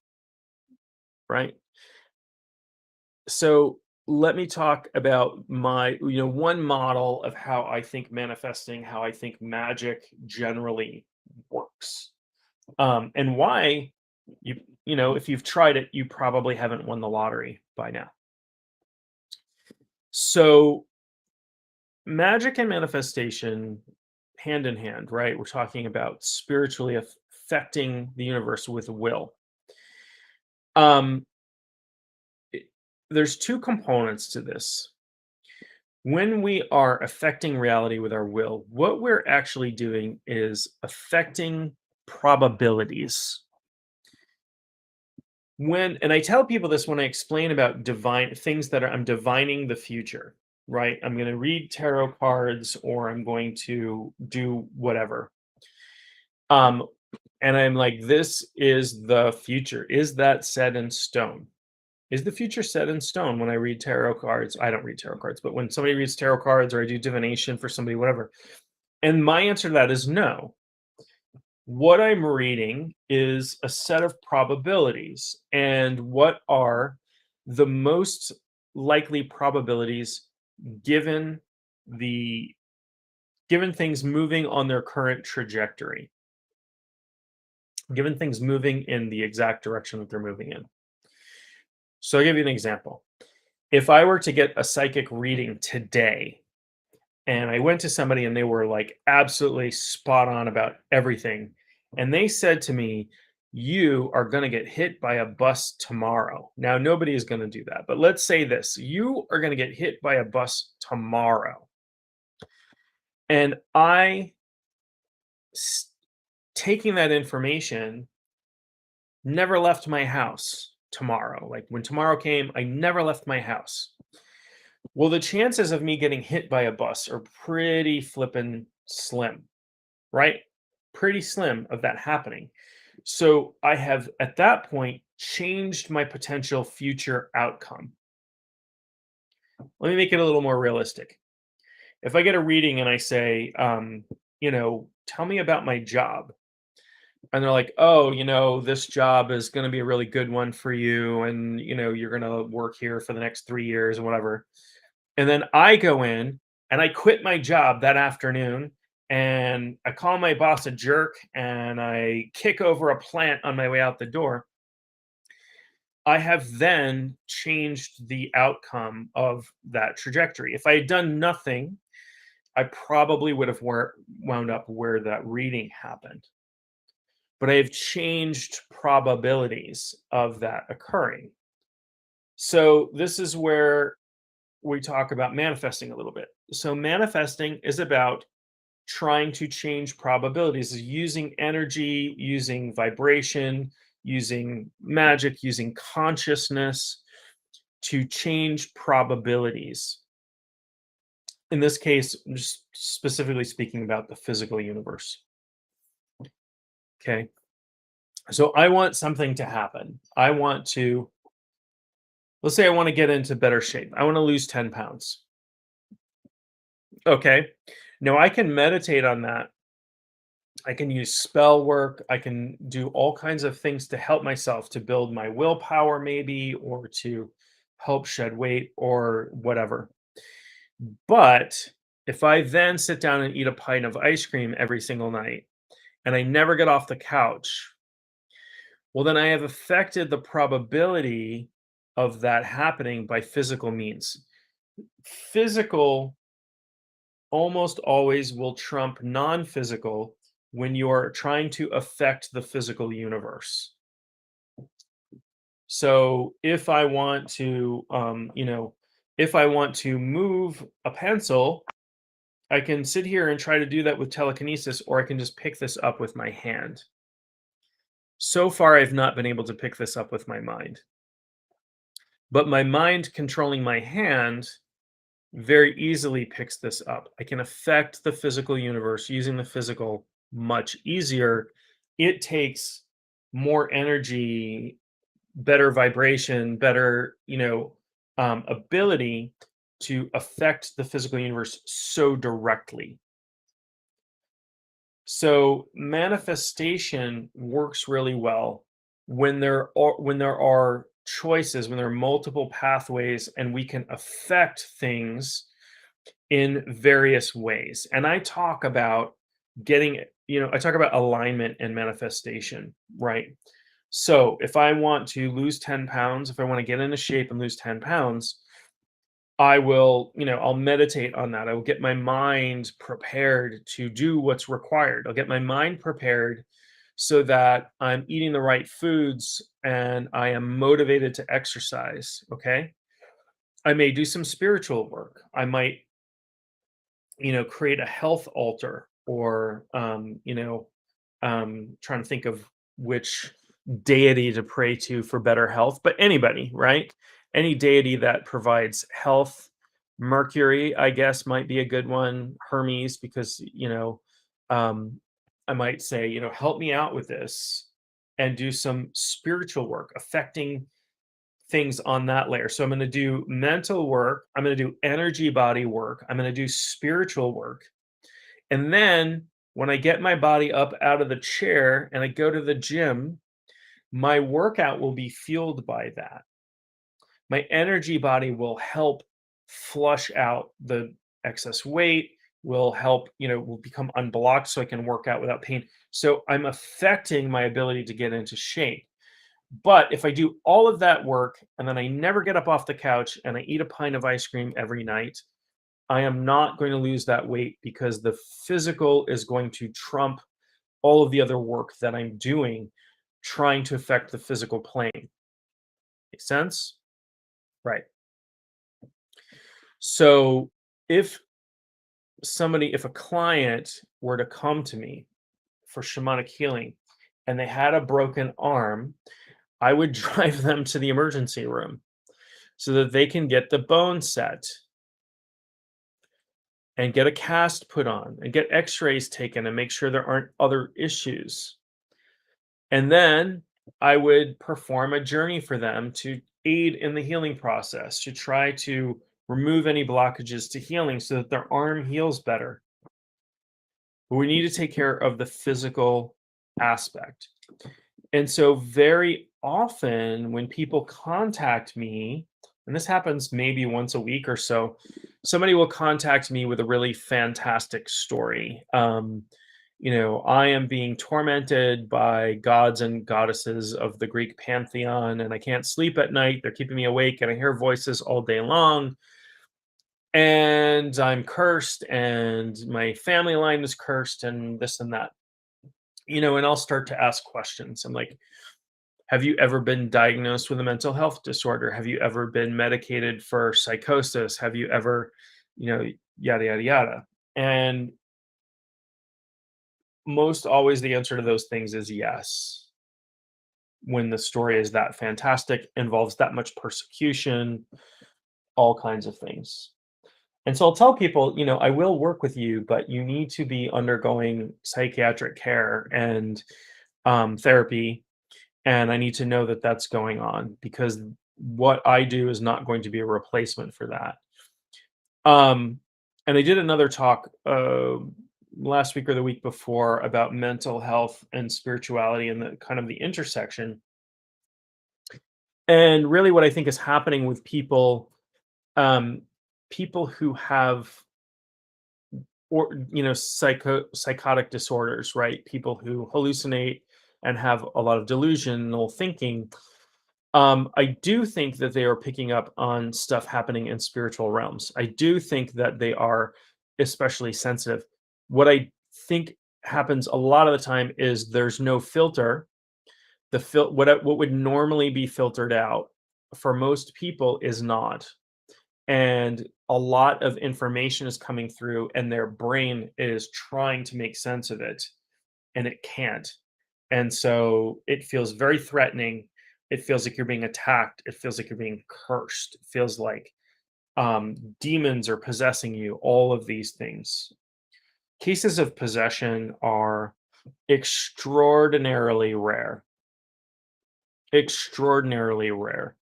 right? So let me talk about one model of how I think manifesting, how I think magic generally works, and why if you've tried it, you probably haven't won the lottery by now. So magic and manifestation, hand in hand, right? We're talking about spiritually affecting the universe with will. Um, there's two components to this. When we are affecting reality with our will, what we're actually doing is affecting probabilities. And I tell people this when I explain about divine things that I'm divining the future, right? I'm going to read tarot cards or I'm going to do whatever. Um, and I'm like, this is the future. Is that set in stone? Is the future set in stone when I read tarot cards? I don't read tarot cards, but when somebody reads tarot cards or I do divination for somebody, whatever. And my answer to that is no. What I'm reading is a set of probabilities. And what are the most likely probabilities given the given things moving on their current trajectory, given things moving in the exact direction that they're moving in. So I'll give you an example. If I were to get a psychic reading today and I went to somebody and they were like absolutely spot on about everything, and they said to me, "You are going to get hit by a bus tomorrow." Now, nobody is going to do that, but let's say this: you are going to get hit by a bus tomorrow. And s- taking that information, never left my house tomorrow. Like when tomorrow came, I never left my house. Well, the chances of me getting hit by a bus are pretty flippin' slim, right? Pretty slim of that happening. So I have at that point changed my potential future outcome. Let me make it a little more realistic. If I get a reading and I say, tell me about my job, and they're like, oh, this job is going to be a really good one for you, and you're going to work here for the next 3 years or whatever. And then I go in and I quit my job that afternoon and I call my boss a jerk and I kick over a plant on my way out the door. I have then changed the outcome of that trajectory. If I had done nothing, I probably would have wound up where that reading happened. But I have changed probabilities of that occurring. So this is where we talk about manifesting a little bit. So manifesting is about trying to change probabilities, is using energy, using vibration, using magic, using consciousness to change probabilities. In this case, I'm just specifically speaking about the physical universe. Okay. So I want something to happen. Let's say I want to get into better shape. I want to lose 10 pounds. Okay. Now I can meditate on that. I can use spell work. I can do all kinds of things to help myself to build my willpower, maybe, or to help shed weight or whatever. But if I then sit down and eat a pint of ice cream every single night and I never get off the couch, well, then I have affected the probability of that happening by physical means. Physical almost always will trump non-physical when you're trying to affect the physical universe. So if I want to move a pencil, I can sit here and try to do that with telekinesis, or I can just pick this up with my hand. So far, I've not been able to pick this up with my mind, but my mind controlling my hand very easily picks this up. I can affect the physical universe using the physical much easier. It takes more energy, better vibration, better, ability to affect the physical universe so directly. So manifestation works really well when there are choices, when there are multiple pathways, and we can affect things in various ways. And I talk about I talk about alignment and manifestation, right? So if I want to lose 10 pounds, if I want to get into shape and lose 10 pounds, I'll meditate on that. I will get my mind prepared to do what's required. I'll get my mind prepared so that I'm eating the right foods and I am motivated to exercise. Okay. I may do some spiritual work. I might create a health altar or trying to think of which deity to pray to for better health, but anybody, right? Any deity that provides health. Mercury, I guess, might be a good one. Hermes, because, um, I might say, help me out with this and do some spiritual work affecting things on that layer. So I'm going to do mental work, I'm going to do energy body work, I'm going to do spiritual work. And then when I get my body up out of the chair and I go to the gym, my workout will be fueled by that. My energy body will help flush out the excess weight, will help, will become unblocked so I can work out without pain. So I'm affecting my ability to get into shape. But if I do all of that work and then I never get up off the couch and I eat a pint of ice cream every night, I am not going to lose that weight because the physical is going to trump all of the other work that I'm doing trying to affect the physical plane. Make sense? Right. So if if a client were to come to me for shamanic healing and they had a broken arm, I would drive them to the emergency room so that they can get the bone set and get a cast put on and get x-rays taken and make sure there aren't other issues. And then I would perform a journey for them to aid in the healing process, to try to remove any blockages to healing so that their arm heals better. But we need to take care of the physical aspect. And so, very often, when people contact me, and this happens maybe once a week or so, somebody will contact me with a really fantastic story. I am being tormented by gods and goddesses of the Greek pantheon, and I can't sleep at night. They're keeping me awake, and I hear voices all day long. And I'm cursed, and my family line is cursed, and this and that. And I'll start to ask questions. I'm like, have you ever been diagnosed with a mental health disorder? Have you ever been medicated for psychosis? Have you ever, yada, yada, yada. And most always the answer to those things is yes. When the story is that fantastic, involves that much persecution, all kinds of things. And so I'll tell people, I will work with you, but you need to be undergoing psychiatric care and therapy. And I need to know that that's going on because what I do is not going to be a replacement for that. Um, and I did another talk last week or the week before about mental health and spirituality and the kind of the intersection. And really, what I think is happening with um, people who have psychotic disorders, right? People who hallucinate and have a lot of delusional thinking. I do think that they are picking up on stuff happening in spiritual realms. I do think that they are especially sensitive. What I think happens a lot of the time is there's no filter. What would normally be filtered out for most people is not, and a lot of information is coming through, and their brain is trying to make sense of it, and it can't. And so it feels very threatening. It feels like you're being attacked. It feels like you're being cursed. It feels like demons are possessing you, all of these things. Cases of possession are extraordinarily rare. Extraordinarily rare.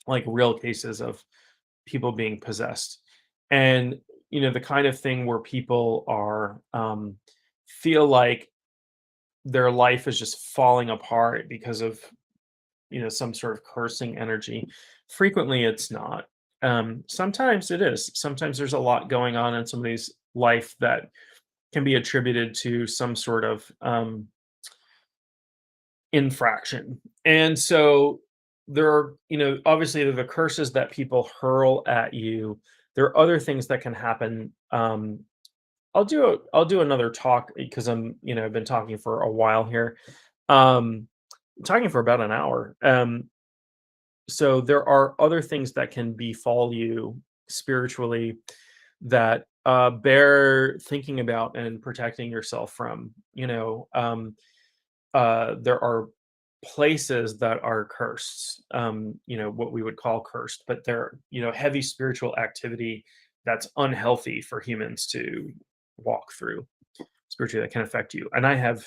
Like real cases of people being possessed. And, the kind of thing where people are feel like their life is just falling apart because of some sort of cursing energy. Frequently it's not. Sometimes it is. Sometimes there's a lot going on in somebody's life that can be attributed to some sort of infraction. And so there are, obviously there are the curses that people hurl at you. There are other things that can happen. I'll do another talk because I've been talking for a while here. Um, talking for about an hour. So there are other things that can befall you spiritually that bear thinking about and protecting yourself from. there are places that are cursed, what we would call cursed, but they're, heavy spiritual activity that's unhealthy for humans to walk through spiritually that can affect you. And I had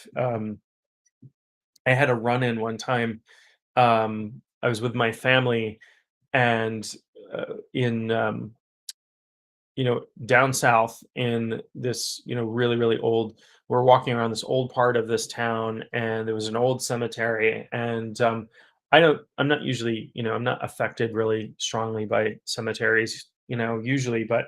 a run in one time. I was with my family and in down south in this, really, really old, we're walking around this old part of this town, and there was an old cemetery. And I'm not usually, I'm not affected really strongly by cemeteries, usually, but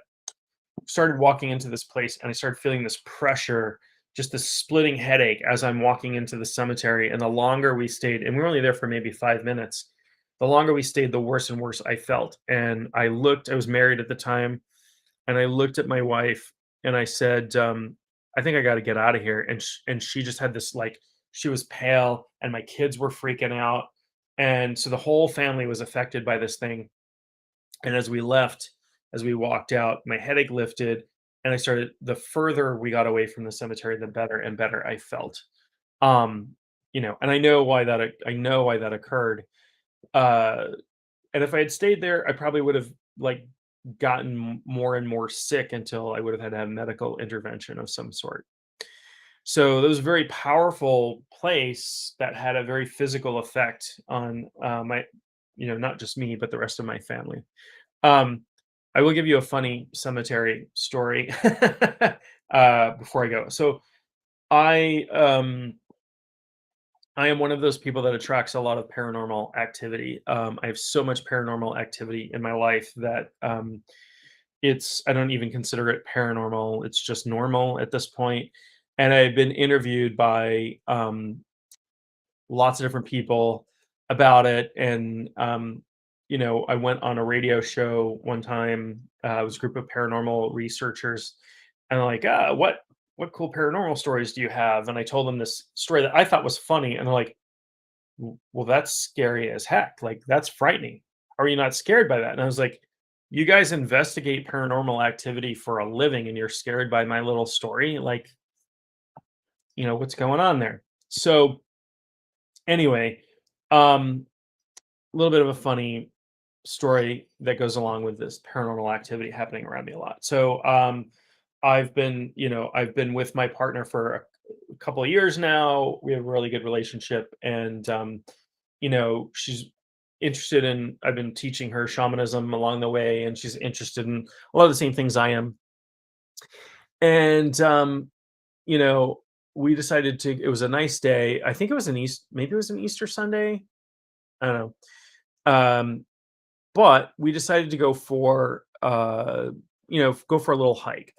started walking into this place and I started feeling this pressure, just this splitting headache as I'm walking into the cemetery. And the longer we stayed, and we were only there for maybe 5 minutes, the longer we stayed, the worse and worse I felt. And I was married at the time, and I looked at my wife and I said, I think I got to get out of here. And she just had this, like, she was pale and my kids were freaking out. And so the whole family was affected by this thing. And as we walked out, my headache lifted, and the further we got away from the cemetery, the better and better I felt. Um, and I know why that occurred. Uh, and if I had stayed there, I probably would have, like, gotten more and more sick until I would have had to have medical intervention of some sort. So that was a very powerful place that had a very physical effect on not just me, but the rest of my family. Um, I will give you a funny cemetery story before I go. So I um, I am one of those people that attracts a lot of paranormal activity. I have so much paranormal activity in my life that I don't even consider it paranormal. It's just normal at this point. And I've been interviewed by lots of different people about it. And I went on a radio show one time. It was a group of paranormal researchers, and they're like, what cool paranormal stories do you have? And I told them this story that I thought was funny, and they're like, Well, that's scary as heck. Like, that's frightening. Are you not scared by that?" And I was like, "You guys investigate paranormal activity for a living, and you're scared by my little story? Like, what's going on there?" So anyway, um, a little bit of a funny story that goes along with this paranormal activity happening around me a lot. So I've been with my partner for a couple of years now. We have a really good relationship, and she's interested in. I've been teaching her shamanism along the way, and she's interested in a lot of the same things I am. And you know, we decided to. It was a nice day. I think it was maybe it was an Easter Sunday. I don't know. But we decided to go for a little hike.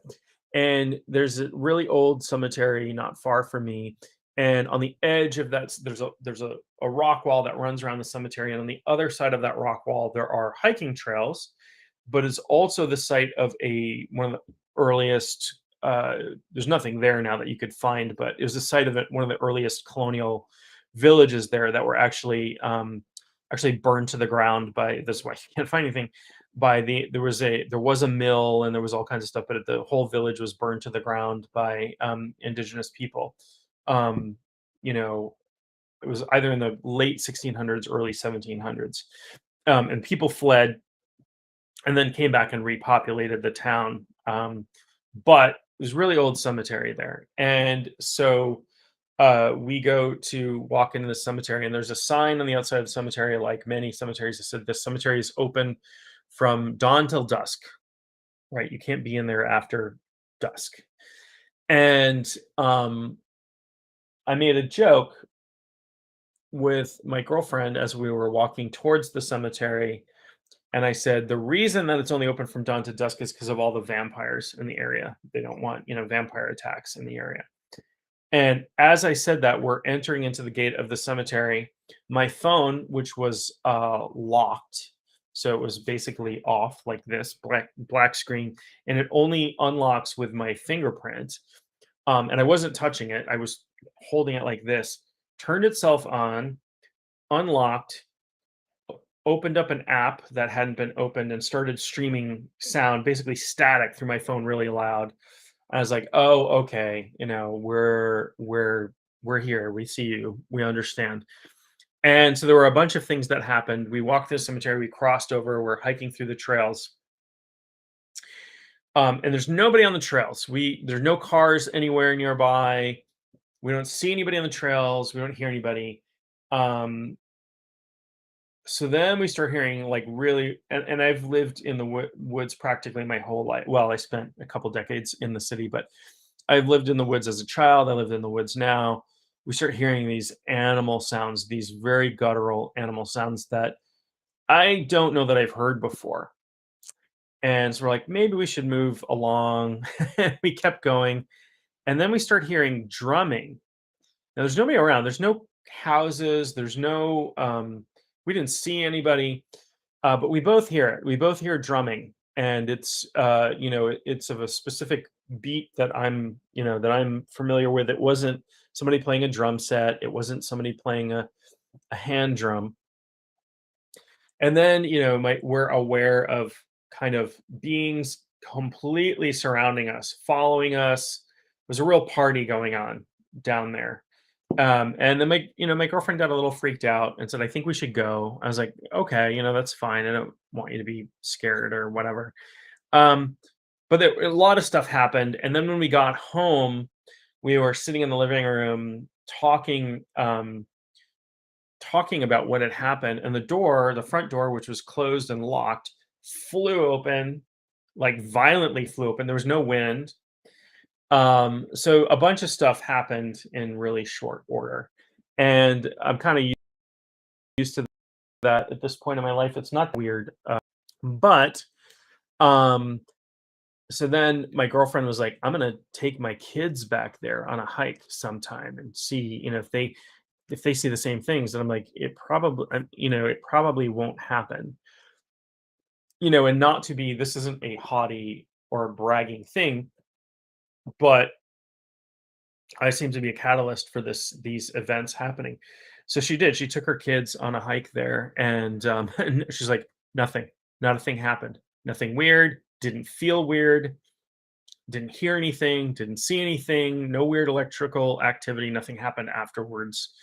And there's a really old cemetery not far from me. And on the edge of there's a rock wall that runs around the cemetery. And on the other side of that rock wall, there are hiking trails, but it's also the site of one of the earliest. There's nothing there now that you could find, but it was the site of one of the earliest colonial villages there that were actually burned to the ground by this. Why you can't find anything. There was a mill, and there was all kinds of stuff, but the whole village was burned to the ground by indigenous people. Um, you know, it was either in the late 1600s, early 1700s, and people fled and then came back and repopulated the town. But there's really old cemetery there, and so we go to walk into the cemetery, and there's a sign on the outside of the cemetery, like many cemeteries, that said this cemetery is open from dawn till dusk. Right, you can't be in there after dusk. And I made a joke with my girlfriend as we were walking towards the cemetery, and I said, the reason that it's only open from dawn to dusk is because of all the vampires in the area. They don't want, vampire attacks in the area. And as I said that, we're entering into the gate of the cemetery. My phone, which was locked, so it was basically off, like this black screen, and it only unlocks with my fingerprint. And I wasn't touching it; I was holding it like this. Turned itself on, unlocked, opened up an app that hadn't been opened, and started streaming sound, basically static, through my phone, really loud. I was like, "Oh, okay, we're we're here. We see you. We understand." And so there were a bunch of things that happened. We walked the cemetery. We crossed over. We're hiking through the trails. And there's nobody on the trails. There's no cars anywhere nearby. We don't see anybody on the trails. We don't hear anybody. Um, so then we start hearing like really, and I've lived in the woods practically my whole life. Well, I spent a couple decades in the city, but I've lived in the woods as a child. I live in the woods now. We start hearing these animal sounds, these very guttural animal sounds that I don't know that I've heard before. And so we're like, maybe we should move along. We kept going. And then we start hearing drumming. Now there's nobody around. There's no houses. There's no, we didn't see anybody, but we both hear it. We both hear drumming. And it's, it's of a specific beat that that I'm familiar with. It wasn't somebody playing a drum set. It wasn't somebody playing a hand drum. And then, we're aware of kind of beings completely surrounding us, following us. There's a real party going on down there. And then my girlfriend got a little freaked out and said, "I think we should go." I was like, "Okay, that's fine. I don't want you to be scared or whatever." Um, but a lot of stuff happened. And then when we got home, we were sitting in the living room talking about what had happened, and the front door, which was closed and locked, flew open, like violently flew open. There was no wind. So a bunch of stuff happened in really short order, and I'm kind of used to that at this point in my life. It's not weird, but um, so then my girlfriend was like, "I'm gonna take my kids back there on a hike sometime and see, if they see the same things." And I'm like, it probably won't happen. And not to be, this isn't a haughty or bragging thing, but I seem to be a catalyst for these events happening. So she did. She took her kids on a hike there, and, and she's like, "Nothing, not a thing happened. Nothing weird. Didn't feel weird. Didn't hear anything. Didn't see anything. No weird electrical activity. Nothing happened afterwards."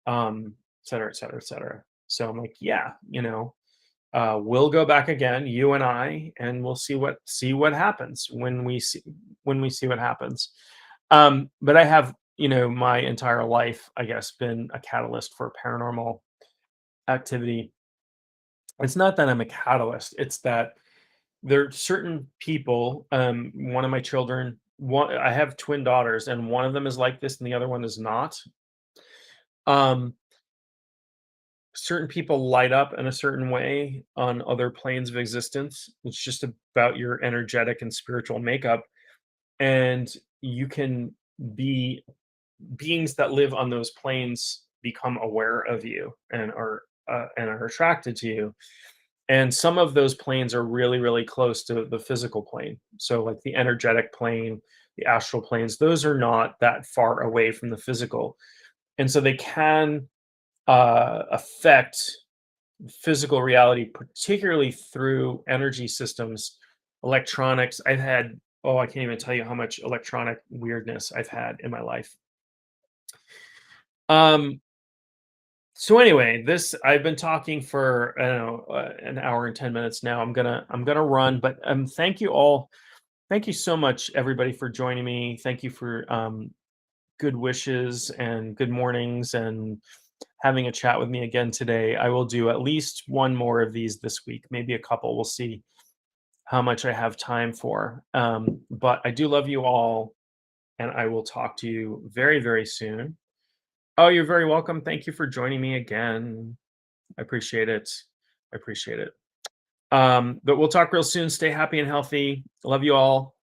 Et cetera, et cetera, et cetera. So I'm like, "Yeah, we'll go back again, you and I, and we'll see what happens when we see what happens." But I have, my entire life, I guess, been a catalyst for paranormal activity. It's not that I'm a catalyst, it's that there are certain people, one of my children, I have twin daughters, and one of them is like this and the other one is not. Um, Certain people light up in a certain way on other planes of existence. It's just about your energetic and spiritual makeup, and you can be beings that live on those planes become aware of you and are attracted to you. And some of those planes are really, really close to the physical plane. So like the energetic plane, the astral planes, those are not that far away from the physical. And so they can affect physical reality, particularly through energy systems, electronics. I can't even tell you how much electronic weirdness I've had in my life. Um, so anyway, this I've been talking for, I don't know, an hour and 10 minutes now. I'm gonna run, but thank you all. Thank you so much, everybody, for joining me. Thank you for good wishes and good mornings and having a chat with me again today. I will do at least one more of these this week, maybe a couple. We'll see how much I have time for. But I do love you all, and I will talk to you very, very soon. Oh, you're very welcome. Thank you for joining me again. I appreciate it. I appreciate it. But we'll talk real soon. Stay happy and healthy. Love you all.